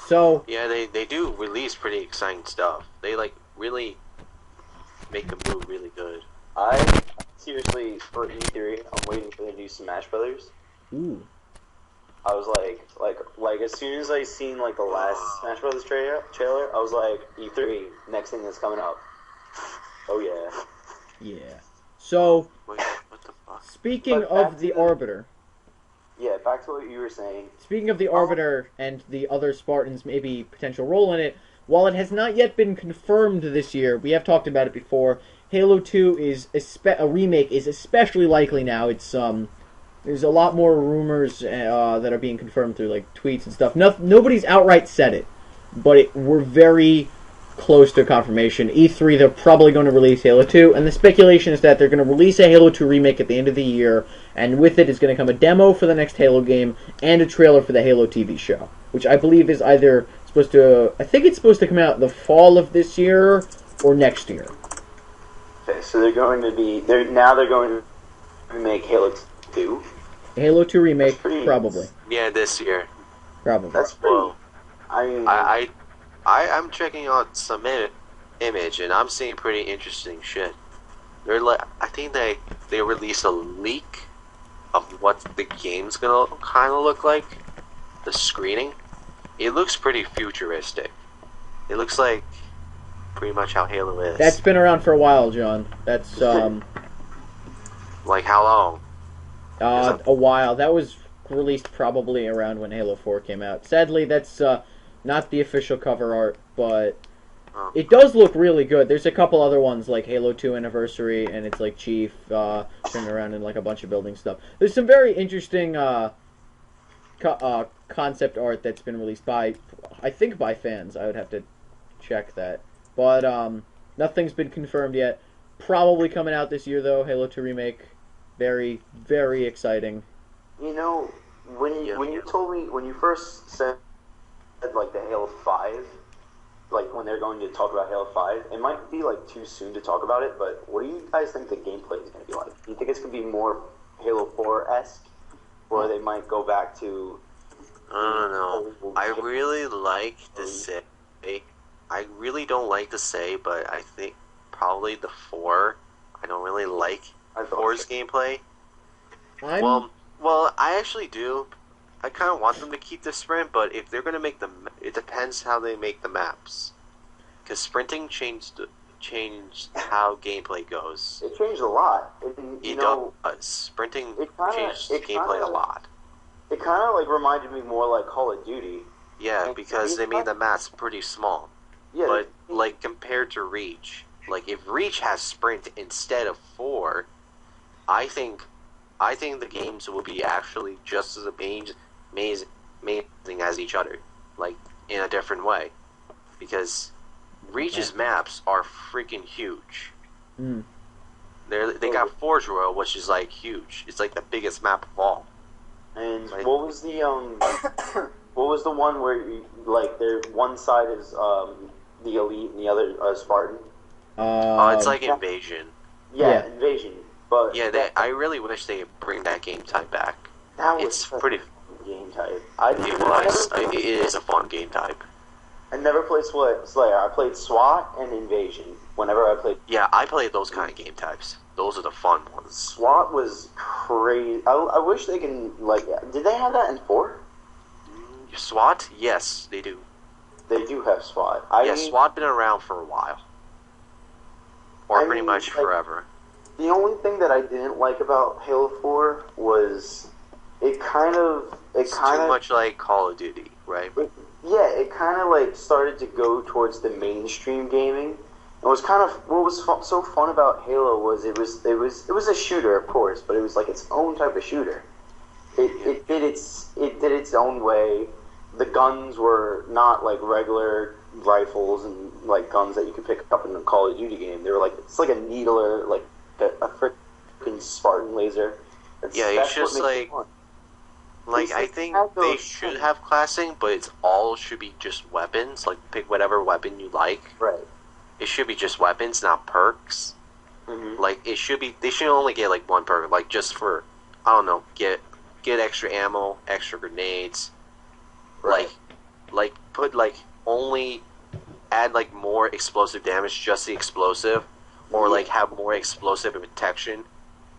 So Yeah, they do release pretty exciting stuff. They like really make a move really good. I seriously for E3, I'm waiting for the new Smash Brothers. ooh, I was like as soon as I seen like the last Smash Brothers trailer, I was like E3, next thing that's coming up. Oh yeah. yeah. So Wait, what the fuck? speaking But back of to the the- Arbiter, Yeah, back to what you were saying. speaking of the Arbiter and the other Spartans' maybe potential role in it, while it has not yet been confirmed this year, we have talked about it before. Halo 2 is a remake is especially likely now. It's there's a lot more rumors that are being confirmed through like tweets and stuff. Nobody's outright said it, but we're very close to confirmation. E3, they're probably going to release Halo 2, and the speculation is that they're going to release a Halo 2 remake at the end of the year, and with it is going to come a demo for the next Halo game and a trailer for the Halo TV show, which I believe is either supposed to... I think it's supposed to come out the fall of this year or next year. Okay, so they're going to make Halo 2. Halo 2 remake, pretty- probably. Yeah, this year. Probably. That's pretty. Well, I mean, I'm checking out some image, and I'm seeing pretty interesting shit. They're like, I think they released a leak of what the game's gonna kind of look like. The screening, it looks pretty futuristic. It looks like pretty much how Halo is. That's been around for a while, John. That's Like how long? a while. That was released probably around when Halo 4 came out. Sadly, that's not the official cover art, but it does look really good. There's a couple other ones like Halo 2 Anniversary, and it's like Chief turning around in like a bunch of building stuff. There's some very interesting concept art that's been released by, I think, by fans. I would have to check that, but nothing's been confirmed yet. Probably coming out this year though. Halo 2 remake, very, very exciting. you know, when you told me when you first said like the Halo 5, like when they're going to talk about Halo 5, it might be like too soon to talk about it. But what do you guys think the gameplay is going to be like? Do you think it's going to be more Halo 4-esque, or they might go back to? I don't know. I really like to say. I really don't like to say, but I think probably the 4. I don't really like 4's gameplay. Well, I actually do. I kind of want them to keep the sprint, but if they're going to make them, it depends how they make the maps. Because sprinting changed how gameplay goes. It changed a lot. Sprinting it kinda- changed it gameplay kinda- a lot. It kind of like reminded me more like Call of Duty. Yeah, And because they made the maps pretty small. Yeah, But like compared to Reach, like if Reach has sprint instead of 4, I think the games will be actually just as amazing as each other, like in a different way, because Reach's maps are freaking huge. Mm. They got Forge Royal, which is like huge. It's like the biggest map of all. And Right. what was the what was the one where you, like there one side is the elite and the other Spartan? It's like Invasion. Yeah, Yeah. Invasion. But Yeah, I really wish they bring that game type back. that was It's such pretty. a game type. It is a fun game type. I never played Slayer. I played SWAT and Invasion. Whenever I played Yeah, I played those kind of game types. Those are the fun ones. SWAT was crazy. I wish they can like. Did they have that in 4? SWAT? Yes, they do. They do have SWAT. SWAT been around for a while. Or I pretty mean, much like, forever. The only thing that I didn't like about Halo 4 was it kind of Too much like Call of Duty, right? yeah, it kind of like started to go towards the mainstream gaming. It was kind of what was so fun about Halo was it was a shooter, of course, but it was like its own type of shooter. It did its own way. The guns were not like regular rifles and like guns that you could pick up in a Call of Duty game. They were like it's like a needler, like a freaking Spartan laser. Yeah, it's just what makes it like- fun. Like, I think have they those should things. have classing, but it's all should be just weapons. Like, pick whatever weapon you like. Right. It should be just weapons, not perks. Mm-hmm. Like, it should be. They should only get like one perk, like just for, I don't know, get extra ammo, extra grenades. Right. Like put like only add like more explosive damage, just the explosive, or like have more explosive and protection,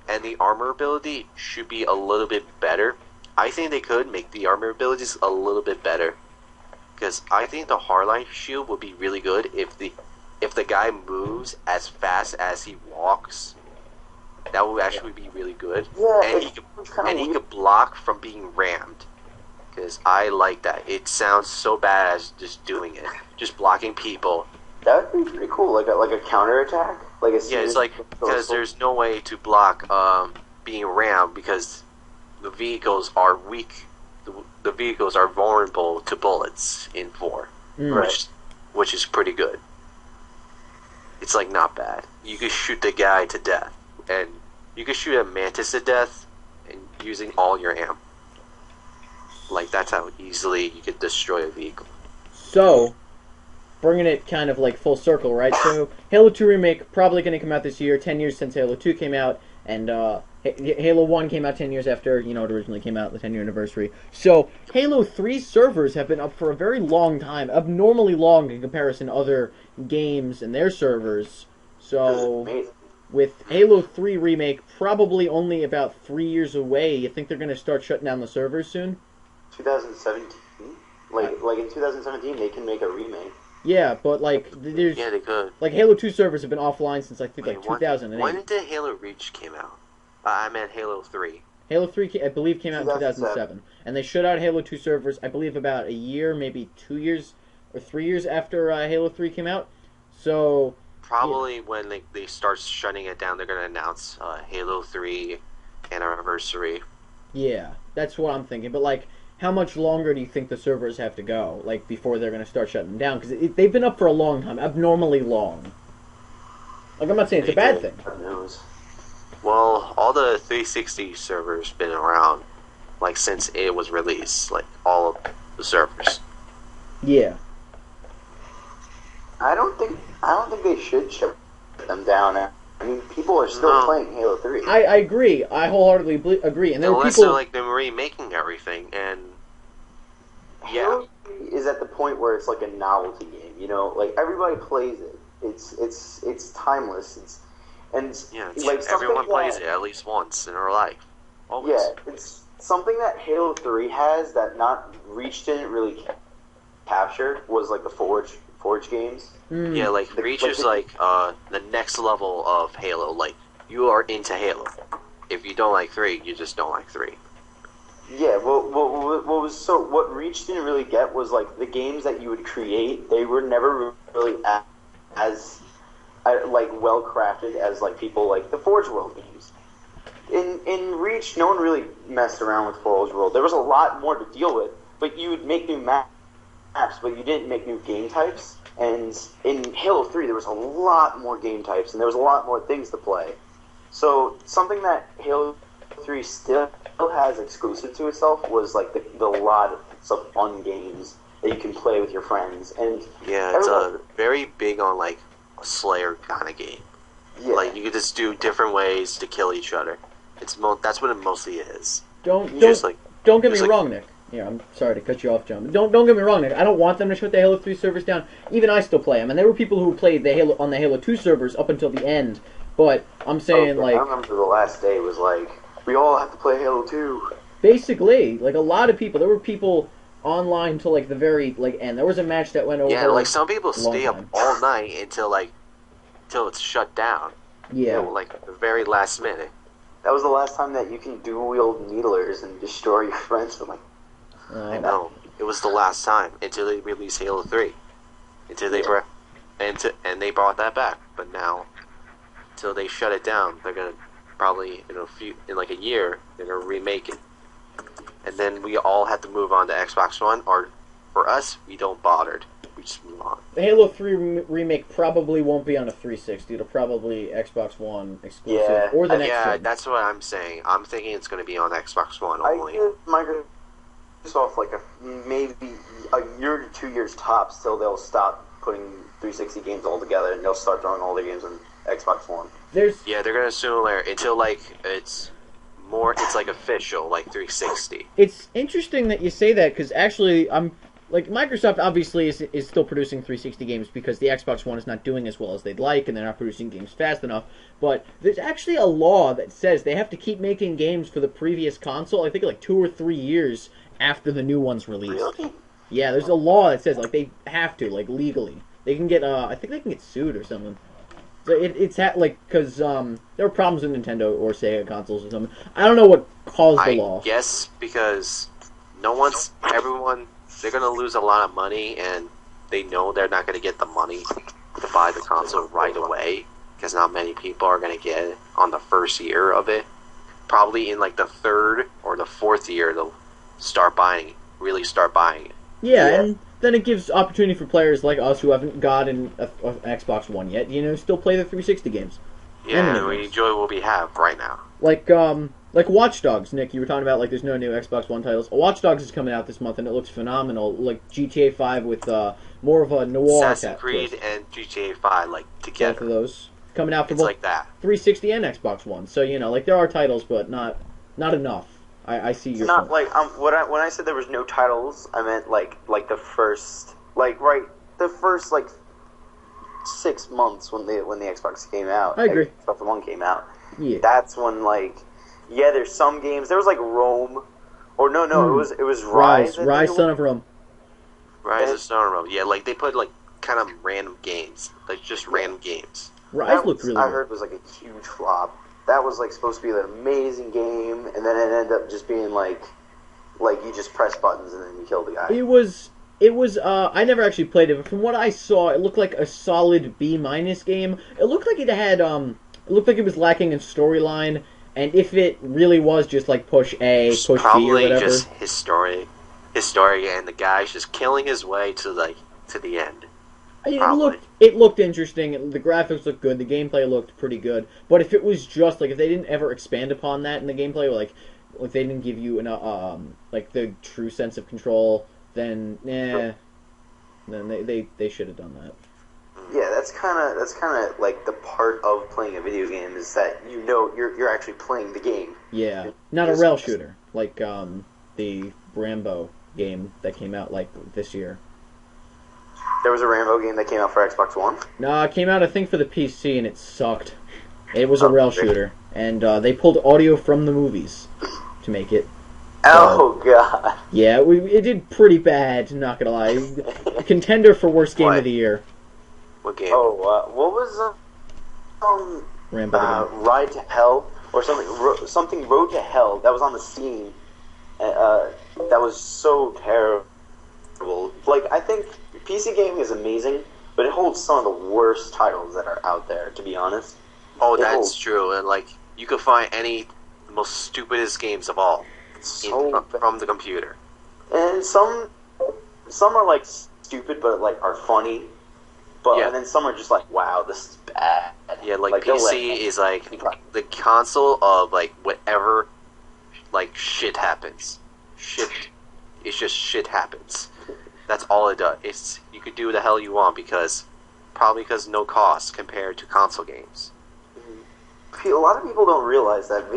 and the armor ability should be a little bit better. I think they could make the armor abilities a little bit better, because I think the hardline shield would be really good if the guy moves as fast as he walks. That would actually be really good, Yeah, and it's kinda weird. could block from being rammed. Because I like that. It sounds so bad as just doing it, just blocking people. That would be pretty cool, like a counterattack. Like a Yeah, it's like because there's no way to block being rammed because the vehicles are weak. The vehicles are vulnerable to bullets in 4, Mm. which is pretty good. It's like not bad. You could shoot the guy to death, and you could shoot a mantis to death, and using all your ammo. Like that's how easily you could destroy a vehicle. So, bringing it kind of like full circle, right? So Halo 2 Remake probably going to come out this year, 10 years since Halo 2 came out, and Halo 1 came out 10 years after, it originally came out, the 10-year anniversary. So Halo 3 servers have been up for a very long time, abnormally long in comparison to other games and their servers. So with Halo 3 Remake probably only about 3 years away, you think they're going to start shutting down the servers soon? 2017? Like in 2017, they can make a remake. Yeah, but there's Yeah, they could. Halo 2 servers have been offline since I think Wait, 2008. when did Halo Reach came out? I meant Halo 3. Halo 3, I believe, came out in 2007. 2007, and they shut out Halo 2 servers, I believe, about a year, maybe 2 years or 3 years after Halo 3 came out. So Probably when they start shutting it down, they're going to announce Halo 3 anniversary. yeah, that's what I'm thinking. But how much longer do you think the servers have to go, before they're going to start shutting them down? Because they've been up for a long time, abnormally long. I'm not saying it's a bad thing. Who knows? Well, all the 360 servers been around since it was released, all of the servers. Yeah. I don't think they should shut them down. I mean, people are still No. playing Halo 3. I agree. I wholeheartedly agree. And there were Unless people... they're remaking everything, and yeah, Halo 3 is at the point where it's like a novelty game. Everybody plays it. It's timeless. everyone plays it at least once in their life. Always. Yeah, it's something that Halo 3 has that not Reach didn't really capture was the Forge games. Yeah, Reach is the next level of Halo. You are into Halo. If you don't like 3, you just don't like 3. Yeah, what Reach didn't really get was the games that you would create. They were never really as well crafted as people like the Forge World games. In Reach, no one really messed around with Forge World. There was a lot more to deal with, but you would make new maps, but you didn't make new game types. And in Halo 3, there was a lot more game types, and there was a lot more things to play. So something that Halo 3 still has exclusive to itself was the lot of fun games that you can play with your friends. And Yeah, it's very big on a Slayer kind of game. yeah, You could just do different ways to kill each other. That's what it mostly is. Don't Just get me just wrong, Nick. Yeah, I'm sorry to cut you off, John. But don't get me wrong, Nick. I don't want them to shut the Halo 3 servers down. Even I still play them, and there were people who played on the Halo 2 servers up until the end. But I'm saying I remember the last day was we all have to play Halo 2. basically, a lot of people. There were people online till the very end. There was a match that went over. Yeah, some people a long stay up time. all night until it's shut down. Yeah. The very last minute. That was the last time that you can dual wield needlers and destroy your friends. I know. It was the last time until they released Halo 3. Until they and they brought that back. But now, until they shut it down, they're gonna probably in a year they're gonna remake it, and then we all have to move on to Xbox One. Or for us, we don't bothered. We just move on. The Halo 3 remake probably won't be on a 360. It'll probably Xbox One exclusive Yeah. or the next Yeah, one. that's what I'm saying. I'm thinking it's gonna be on Xbox One I only. give Microsoft maybe a year to 2 years tops till they'll stop putting 360 games all together and they'll start throwing all their games on Xbox One. Yeah, they're gonna assume until it's more. It's official 360. It's interesting that you say that because actually, Microsoft obviously is still producing 360 games because the Xbox One is not doing as well as they'd like, and they're not producing games fast enough. But there's actually a law that says they have to keep making games for the previous console. I think 2 or 3 years after the new one's released. Really? Yeah, there's a law that says they have to legally. They can get I think they can get sued or something. So it's because there were problems with Nintendo or Sega consoles or something. I don't know what caused the law. I guess because everyone, they're gonna lose a lot of money, and they know they're not gonna get the money to buy the console right away because not many people are gonna get it on the first year of it. Probably in the third or the fourth year, they'll really start buying it. Yeah, and then it gives opportunity for players like us who haven't gotten an Xbox One yet, still play the 360 games. Yeah, and we enjoy what we have right now. Like Watch Dogs, Nick, you were talking about like there's no new Xbox One titles. Watch Dogs is coming out this month and it looks phenomenal. Like GTA 5 with more of a noir Assassin's Creed twist. and GTA 5 like Both of together. those coming out for It's both like that. 360 and Xbox One. So like there are titles, but not enough. I see It's your not point. like when I said there was no titles, I meant like the first like 6 months when the Xbox came out. I agree. Xbox One came out. Yeah. That's when there's some games. There was like Rome, or no, it was Rise, Rise. I think Rise, it Son was. of Rome. Rise of Stone. Yeah, like they put like kind of random games, like just random games. Rise That looked was, really I good. heard was like a huge flop. That was like supposed to be an amazing game, and then it ended up just being like you just press buttons and then you kill the guy. It was. I never actually played it, but from what I saw, it looked like a solid B- game. It looked like it had It looked like it was lacking in storyline, and if it really was just like push A, It's push B or probably whatever. just his story, and the guy's just killing his way to the end. Probably. It looked interesting. The graphics looked good. The gameplay looked pretty good. But if it was just like if they didn't ever expand upon that in the gameplay, or like they didn't give you like the true sense of control, then they should have done that. Yeah, that's kind of like the part of playing a video game is that you're actually playing the game. Yeah, not a rail shooter like the Rambo game that came out like this year. There was a Rambo game that came out for Xbox One. No, it came out I think for the PC and it sucked. It was a rail great. shooter, and they pulled audio from the movies to make it. Oh god. Yeah, it did pretty bad. Not gonna lie, a contender for worst game What? of the year. What game? Oh, what was Rambo. the game. Ride to Hell or something Road to Hell that was on the Steam. That was so terrible. Like I think PC gaming is amazing, but it holds some of the worst titles that are out there. To be honest. Oh, It that's holds true. And like you could find the most stupidest games of all so bad. from the computer. And some are like stupid, but like are funny. But Yeah. and then some are just like, wow, this is bad. Yeah, like they'll PC let- is like the console of like whatever like shit happens. It's just shit happens. That's all it does. You could do the hell you want because no cost compared to console games. A lot of people don't realize that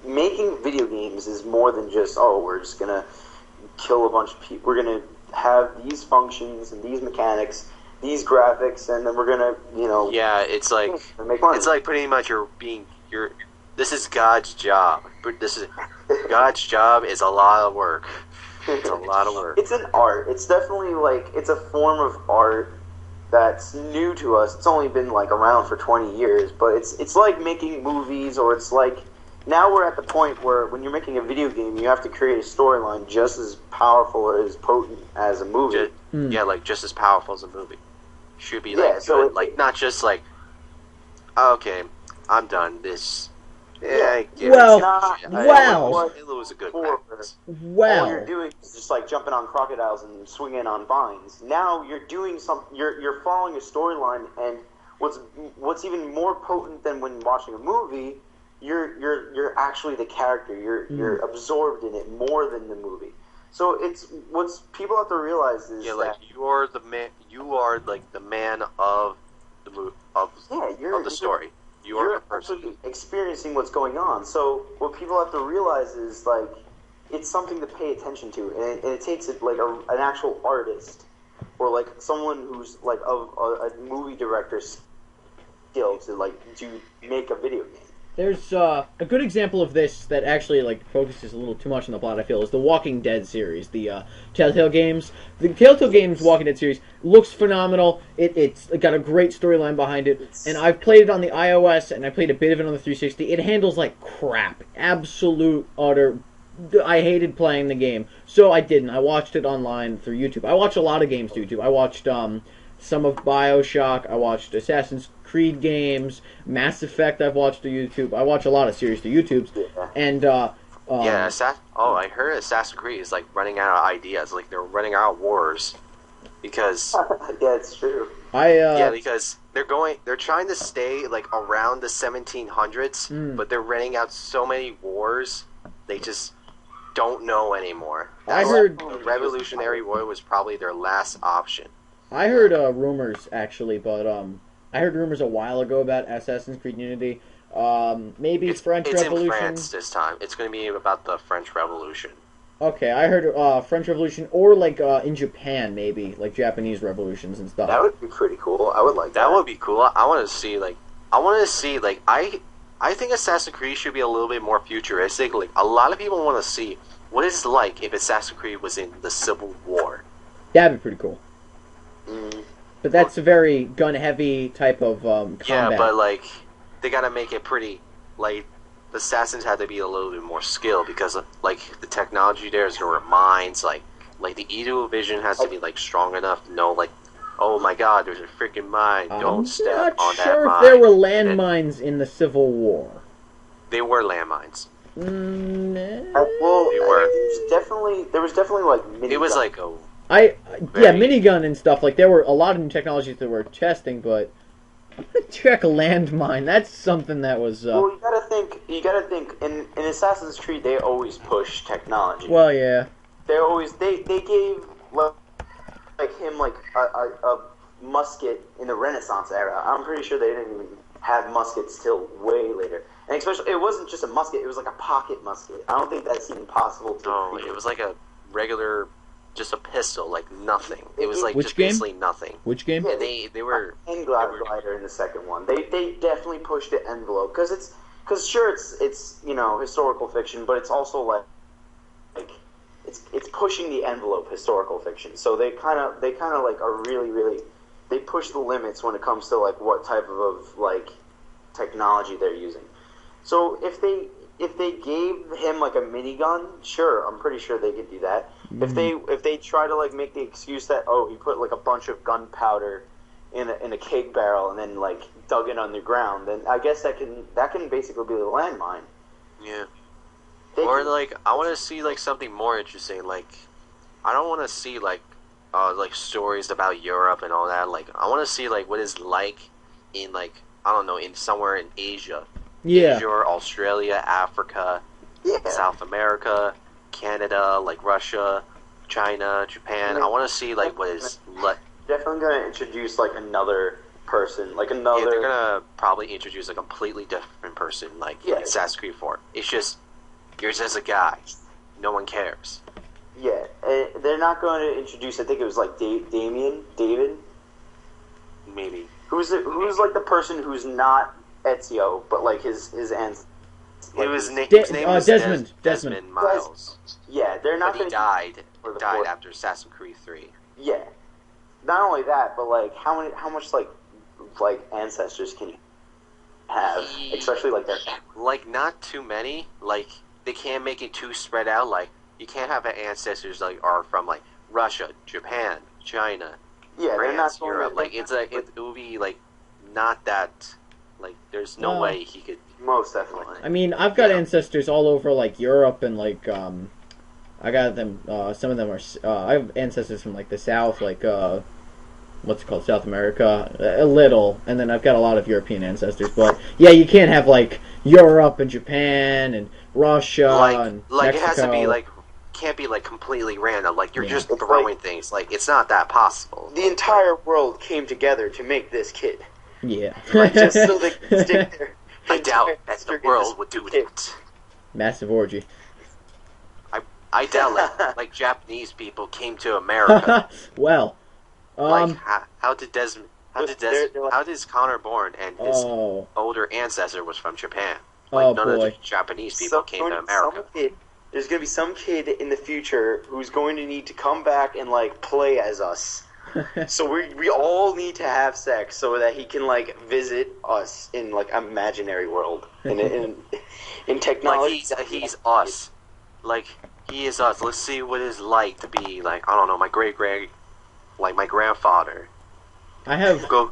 making video games is more than just, we're just gonna kill a bunch of people. We're gonna have these functions and these mechanics, these graphics, and then we're gonna, Yeah, it's like make money. it's like pretty much this is God's job. But God's job is a lot of work. It's a lot of work. It's an art. It's definitely it's a form of art that's new to us. It's only been around for 20 years, but it's like making movies, or it's like now we're at the point where when you're making a video game, you have to create a storyline just as powerful or as potent as a movie. Yeah, like just as powerful as a movie. Should be Yeah, so good. Like not just like okay, I'm done. This Yeah. Well, wow. It was a good For- practice. All Wow. you're doing is just jumping on crocodiles and swinging on vines. Now you're doing you're following a storyline, and what's even more potent than when watching a movie, you're actually the character. You're absorbed in it more than the movie. So it's what's people have to realize is like that you are the man. You are like the man of the movie of the story. You're the person. actually experiencing what's going on. So what people have to realize is it's something to pay attention to, and it takes it an actual artist or someone who's of a movie director's skill to make a video game. There's a good example of this that actually focuses a little too much on the plot. I feel is the Walking Dead series, the Telltale Games. The Telltale Games Walking Dead series looks phenomenal. It's got a great storyline behind it, and I've played it on the iOS and I played a bit of it on the 360. It handles like crap, absolute utter. I hated playing the game, so I didn't. I watched it online through YouTube. I watch a lot of games through YouTube. I watched some of BioShock. I watched Assassin's Creed games, Mass Effect. I've watched to YouTube. I watch a lot of series to YouTube, and I heard Assassin's Creed is running out of ideas. Like they're running out of wars because Yeah, it's true. Yeah, because they're trying to stay like around the 1700s, but they're renting out so many wars, they just don't know anymore. I heard Revolutionary War was probably their last option. I heard rumors actually, but I heard rumors a while ago about Assassin's Creed Unity. Maybe French it's Revolution. in France this time. It's going to be about the French Revolution. Okay, I heard French Revolution or like in Japan maybe, like Japanese revolutions and stuff. That would be pretty cool. I would like that. That would be cool. I want to see I think Assassin's Creed should be a little bit more futuristic. Like a lot of people want to see what it's like if Assassin's Creed was in the Civil War. That'd be pretty cool. But that's a very gun-heavy type of combat. Yeah, but like they gotta make it pretty. Like the assassins had to be a little bit more skilled because like the technology there is gonna mines. Like the Edo vision has to be like strong enough to know like, oh my God, there's a freaking mine. Don't step on that sure mine. if there were landmines in the Civil War. They were landmines. Well, They were. there was definitely like mini It was guns. like a Yeah, minigun and stuff. Like there were a lot of new technologies that were testing, but check a landmine. That's something that was. Well, you gotta think. In Assassin's Creed, they always push technology. Well, yeah. They gave like him like a musket in the Renaissance era. I'm pretty sure they didn't even have muskets till way later. And especially, it wasn't just a musket; it was like a pocket musket. I don't think that's even possible to. no. It was like a regular, just a pistol, like nothing. It was like Which just game? basically nothing. Which game? Yeah, they were. And Glider in the second one. They definitely pushed the envelope because sure it's historical fiction, but it's also like it's pushing the envelope historical fiction. So they kind of like are really they push the limits when it comes to like what type of like technology they're using. So if they gave him like a minigun, sure, I'm pretty sure they could do that. If they try to like make the excuse that he put like a bunch of gunpowder in a keg barrel and then like dug it underground, then I guess that can basically be the landmine. Yeah. Or like I want to see like something more interesting. Like I don't want to see like stories about Europe and all that. Like I want to see like what it's like in like I don't know in somewhere in Asia. Yeah. Asia, Australia, Africa, South America, Canada, like Russia, China, Japan. I want to see like what is like. Definitely gonna introduce like another person, like another. Yeah, they're gonna probably introduce a completely different person, like in Assassin's Creed 4. It's just you're just a guy. No one cares. Yeah, they're not going to introduce. I think it was like David, Maybe. who's like the person who's not Ezio, but like his ancestor. His name was Desmond. Desmond Miles. Yeah, they're not But he going died. for the Died fourth. after Assassin's Creed 3. Yeah, not only that, but like how much like ancestors can you have, especially like their Like not too many. Like they can't make it too spread out. Like you can't have ancestors like are from like Russia, Japan, China, they're not France, going Europe. to, Like it's like it would be like not that. Like there's no way he could. most definitely. I mean, I've got ancestors all over like Europe and like I got them. Some of them are. I have ancestors from like the South, like what's it called, South America, a little, and then I've got a lot of European ancestors. But yeah, you can't have like Europe and Japan and Russia and like Mexico. it has to be like can't be like completely random. Like you're just It's throwing things. Like it's not that possible. The entire world came together to make this kid, Yeah. just so they could stick there. I doubt that the world would do that. Massive orgy. I doubt like Japanese people came to America. Well, Like how did Desmond? They're like- How did Connor born and his oh, older ancestor was from Japan? Like oh none of the boy. Japanese people came to America. There's gonna be some kid in the future who's going to need to come back and like play as us. So we all need to have sex so that he can like visit us in like imaginary world in technology. Like he's us. Like he is us. Let's see what it's like to be like I don't know my like my grandfather. I have. Go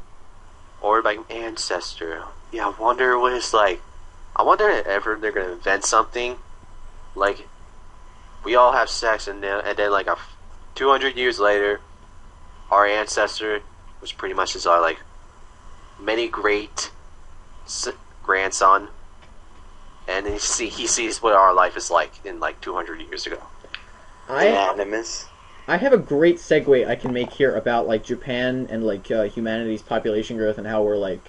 or my ancestor. Yeah, I wonder what it's like. I wonder if ever they're gonna invent something like we all have sex and then like 200 years later, our ancestor which pretty much is our like many great grandson, and then he sees what our life is like in like 200 years ago. Anonymous. I have a great segue I can make here about like Japan and like humanity's population growth and how we're like,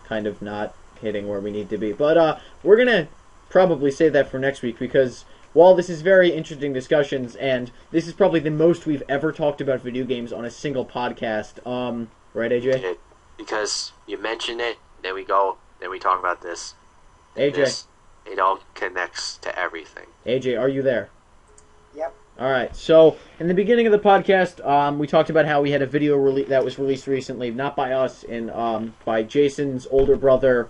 kind of not hitting where we need to be. But we're gonna probably save that for next week because while this is very interesting discussions and this is probably the most we've ever talked about video games on a single podcast. Right, AJ? Because you mention it, then we talk about this. AJ, it all connects to everything. AJ, are you there? Yep. All right. So in the beginning of the podcast, we talked about how we had a video that was released recently, not by us, and by Jason's older brother,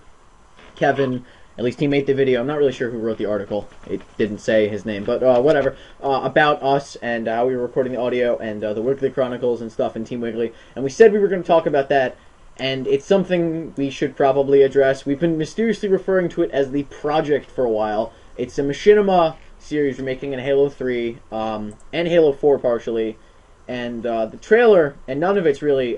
Kevin. At least he made the video. I'm not really sure who wrote the article. It didn't say his name, but whatever. About us and how we were recording the audio and the Wiggly Chronicles and stuff and Team Wiggly. And we said we were going to talk about that, and it's something we should probably address. We've been mysteriously referring to it as the Project for a while. It's a machinima series we're making in Halo 3 and Halo 4 partially. And the trailer, and none of it's really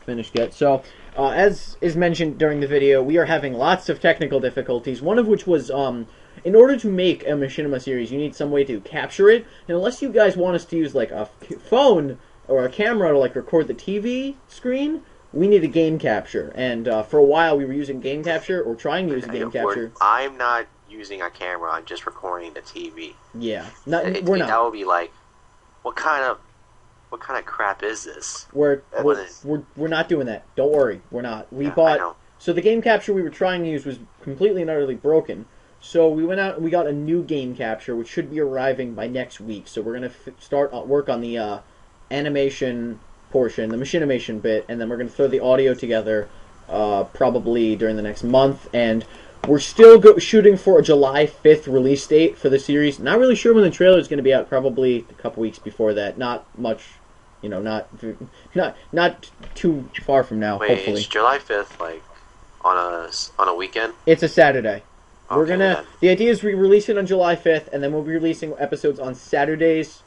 finished yet. So, as is mentioned during the video, we are having lots of technical difficulties, one of which was, in order to make a machinima series, you need some way to capture it, and unless you guys want us to use, like, a phone or a camera to, like, record the TV screen, we need a game capture, and for a while we were using game capture, or trying to use a game capture. I'm not using a camera, I'm just recording the TV. Yeah, we're not. That would be like, what kind of crap is this? We're not doing that. Don't worry, we're not. We bought. So the game capture we were trying to use was completely and utterly broken. So we went out and we got a new game capture, which should be arriving by next week. So we're gonna start work on the animation portion, the machinimation bit, and then we're gonna throw the audio together probably during the next month. And we're still shooting for a July 5th release date for the series. Not really sure when the trailer is going to be out. Probably a couple weeks before that. Not much, not too far from now. Wait, hopefully, is July 5th like on a weekend? It's a Saturday. Okay, We're gonna. then. The idea is we release it on July 5th, and then we'll be releasing episodes on Saturdays.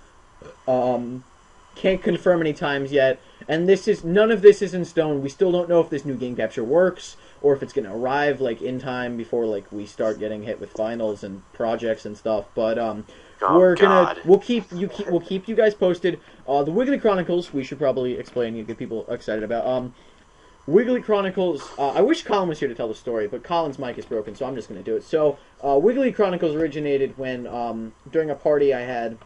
Can't confirm any times yet. And none of this is in stone. We still don't know if this new game capture works, or if it's going to arrive like in time before like we start getting hit with finals and projects and stuff. But we'll keep you guys posted. The Wiggly Chronicles we should probably explain and get people excited about. Wiggly Chronicles. I wish Colin was here to tell the story, but Colin's mic is broken, so I'm just going to do it. So Wiggly Chronicles originated when during a party I had.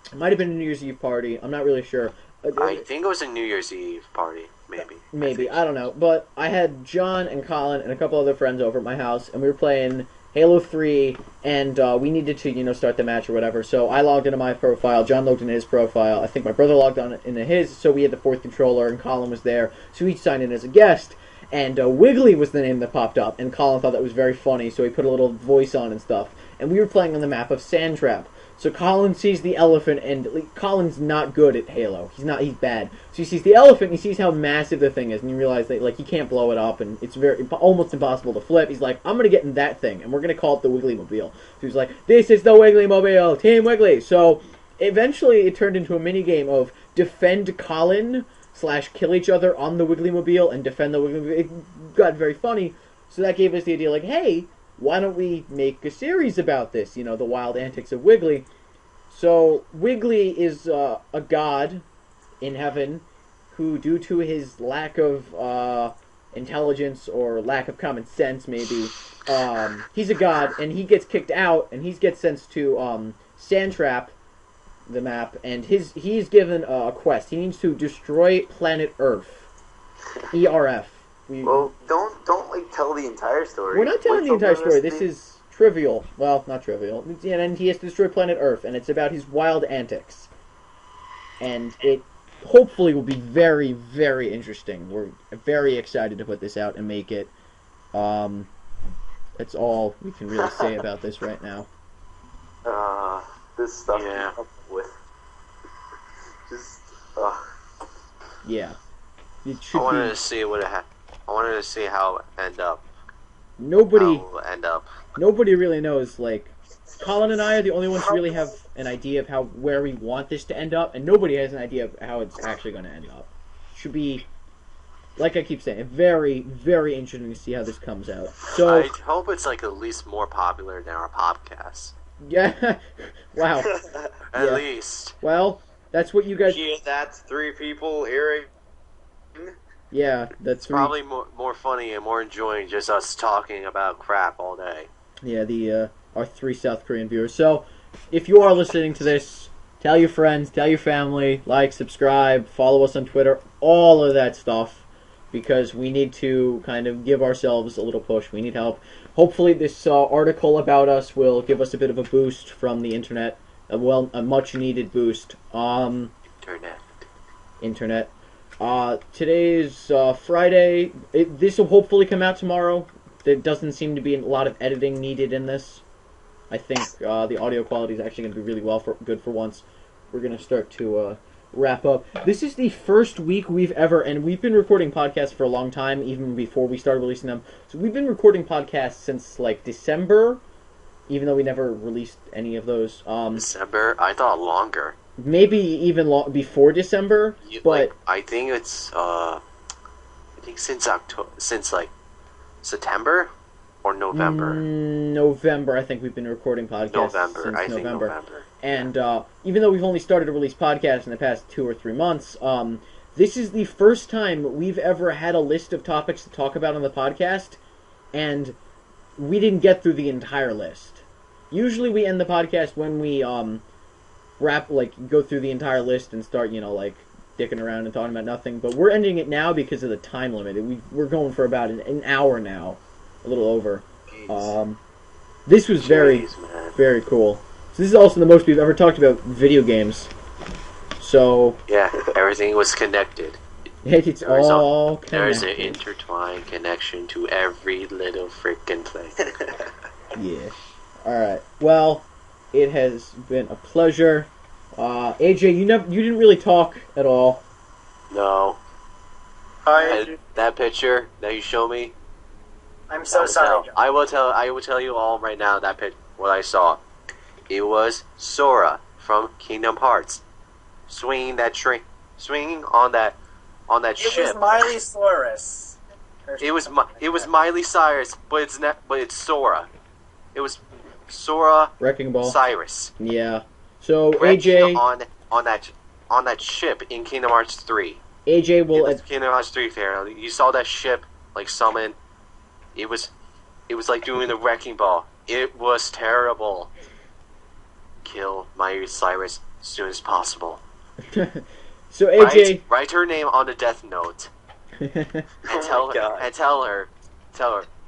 It might have been a New Year's Eve party. I'm not really sure. I think it was a New Year's Eve party, maybe. Maybe, I don't know. But I had John and Colin and a couple other friends over at my house, and we were playing Halo 3, and we needed to, start the match or whatever. So I logged into my profile, John logged into his profile, I think my brother logged on into his, so we had the fourth controller, and Colin was there, so he signed in as a guest. And Wiggly was the name that popped up, and Colin thought that was very funny, so he put a little voice on and stuff. And we were playing on the map of Sandtrap. So Colin sees the elephant, and Colin's not good at Halo. He's bad. So he sees the elephant, and he sees how massive the thing is, and you realize that he can't blow it up, and it's almost impossible to flip. He's like, I'm gonna get in that thing, and we're gonna call it the Wiggly Mobile. So he's like, this is the Wiggly Mobile, Team Wiggly. So eventually, it turned into a mini game of defend Colin / kill each other on the Wiggly Mobile and defend the Wiggly Mobile. It got very funny. So that gave us the idea, hey, why don't we make a series about this? The wild antics of Wiggly. So Wiggly is a god in heaven who, due to his lack of intelligence or lack of common sense, maybe, he's a god, and he gets kicked out, and he gets sent to Sandtrap, the map, and he's given a quest. He needs to destroy planet Earth. ERF. Well, don't tell the entire story. We're not telling the entire story. This is trivial. Well, not trivial. And he has to destroy planet Earth, and it's about his wild antics. And it hopefully will be very, very interesting. We're very excited to put this out and make it. That's all we can really say about this right now. This stuff Yeah. with just Yeah. It I should wanted be. to see I wanted to see how it end up. Nobody. How it will end up. Nobody really knows. Colin and I are the only ones who really have an idea of where we want this to end up, and nobody has an idea of how it's actually going to end up. should be, like I keep saying, very, very interesting to see how this comes out. So I hope it's like at least more popular than our podcast. yeah, wow. At Yeah. least. Well, that's what you guys. Yeah, that's 3 people hearing. Yeah, that's Probably more funny and more enjoying just us talking about crap all day. Yeah, the our 3 South Korean viewers. So, if you are listening to this, tell your friends, tell your family, like, subscribe, follow us on Twitter, all of that stuff, because we need to kind of give ourselves a little push. We need help. Hopefully, this article about us will give us a bit of a boost from the internet. A much-needed boost. Internet. Today's Friday. This will hopefully come out tomorrow. There doesn't seem to be a lot of editing needed in this. I think the audio quality is actually going to be really good for once. We're going to start to wrap up. This is the first week we've ever, and we've been recording podcasts for a long time, even before we started releasing them. So we've been recording podcasts since like December, even though we never released any of those. December? I thought longer. Maybe even before December, but I think it's since like September or November. November, I think we've been recording podcasts since November. And even though we've only started to release podcasts in the past 2 or 3 months, this is the first time we've ever had a list of topics to talk about on the podcast, and we didn't get through the entire list. Usually we end the podcast when we go through the entire list and start, dicking around and talking about nothing. But we're ending it now because of the time limit. We're going for about an hour now, a little over. This was very, very cool. So this is also the most we've ever talked about video games. So yeah, everything was connected. It's all connected. There's an intertwined connection to every little freaking thing. Yeah. All right. Well, it has been a pleasure. AJ, you didn't really talk at all. No. Hi. That picture that you show me. I'm so sorry, John. I will tell you all right now what I saw. It was Sora from Kingdom Hearts, swinging on that ship. It was Miley Cyrus. It was Miley Cyrus, but it's Sora. It was Sora Wrecking Ball. Cyrus. Yeah. So Wrecking AJ on that ship in Kingdom Hearts 3. AJ will Kingdom Hearts 3 fair. You saw that ship like summon. It was like doing the Wrecking Ball. It was terrible. Kill Miley Cyrus as soon as possible. So AJ write her name on the death note and tell her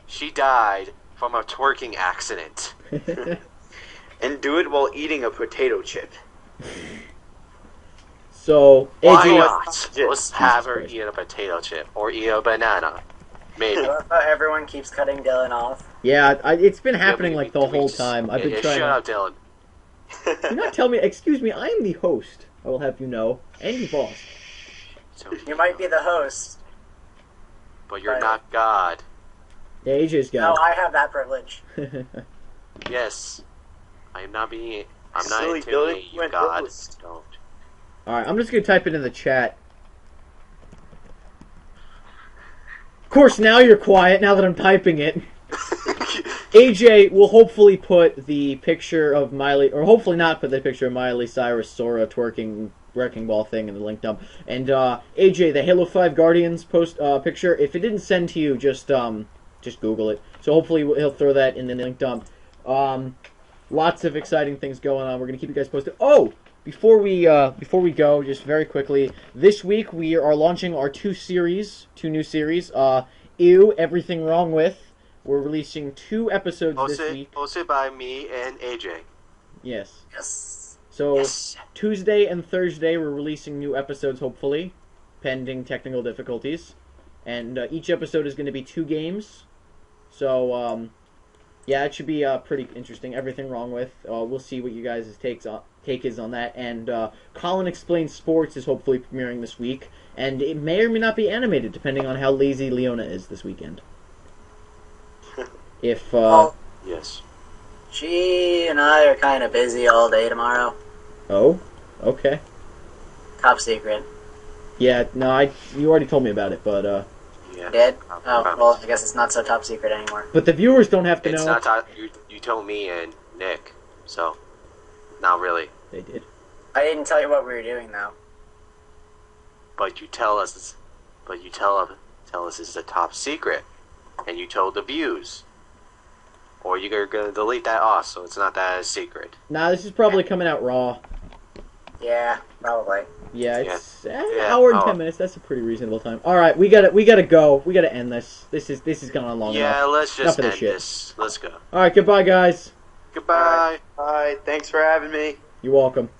she died from a twerking accident. And do it while eating a potato chip. So Why AJ not? Let's have her eat a potato chip or eat a banana. Maybe. I love how everyone keeps cutting Dylan off. Yeah, it's been happening like the whole time. I've been trying. Shut up, Dylan. Do not tell me. Excuse me. I am the host. I will have you know, and the boss. You might be the host. But you're not God. Yeah, AJ's got. No, I have that privilege. Yes. I'm not Silly intimidating Dylan, you, went God. host. Don't. All right, I'm just gonna type it in the chat. Of course, now you're quiet. Now that I'm typing it. AJ will hopefully put the picture of Miley, or hopefully not put the picture of Miley Cyrus Sora twerking Wrecking Ball thing in the link dump. And AJ, the Halo 5 Guardians post picture, if it didn't send to you, just Google it. So hopefully he'll throw that in the link dump. Lots of exciting things going on. We're gonna keep you guys posted. Oh, before we go, just very quickly, this week we are launching our two new series. Ew, Everything Wrong With. We're releasing 2 episodes this week. Hosted by me and AJ. Yes. Yes. So Yes. Tuesday and Thursday we're releasing new episodes, hopefully, pending technical difficulties. And each episode is going to be 2 games. So yeah, it should be pretty interesting. Everything Wrong With. We'll see what you guys' take is on that. And Colin Explains Sports is hopefully premiering this week, and it may or may not be animated depending on how lazy Leona is this weekend. If Yes. She and I are kind of busy all day tomorrow. oh, okay. Top secret. Yeah, no, you already told me about it, but Yeah. Did? Oh, well, I guess it's not so top secret anymore. but the viewers don't have to It's know. not. You told me and Nick, so not really. They did. I didn't tell you what we were doing, though. But you tell us. But you tell us it's a top secret, and you told the views. Or you're gonna delete that off, so it's not that a secret. Nah, this is probably coming out raw. Yeah, probably. Yeah, it's an Yeah. hour and Oh. 10 minutes. That's a pretty reasonable time. All right, we gotta go. We gotta end this. This is going on long Yeah, enough. let's Enough just of this end shit. this. Let's go. All right, goodbye, guys. Goodbye. Bye. Thanks for having me. You're welcome.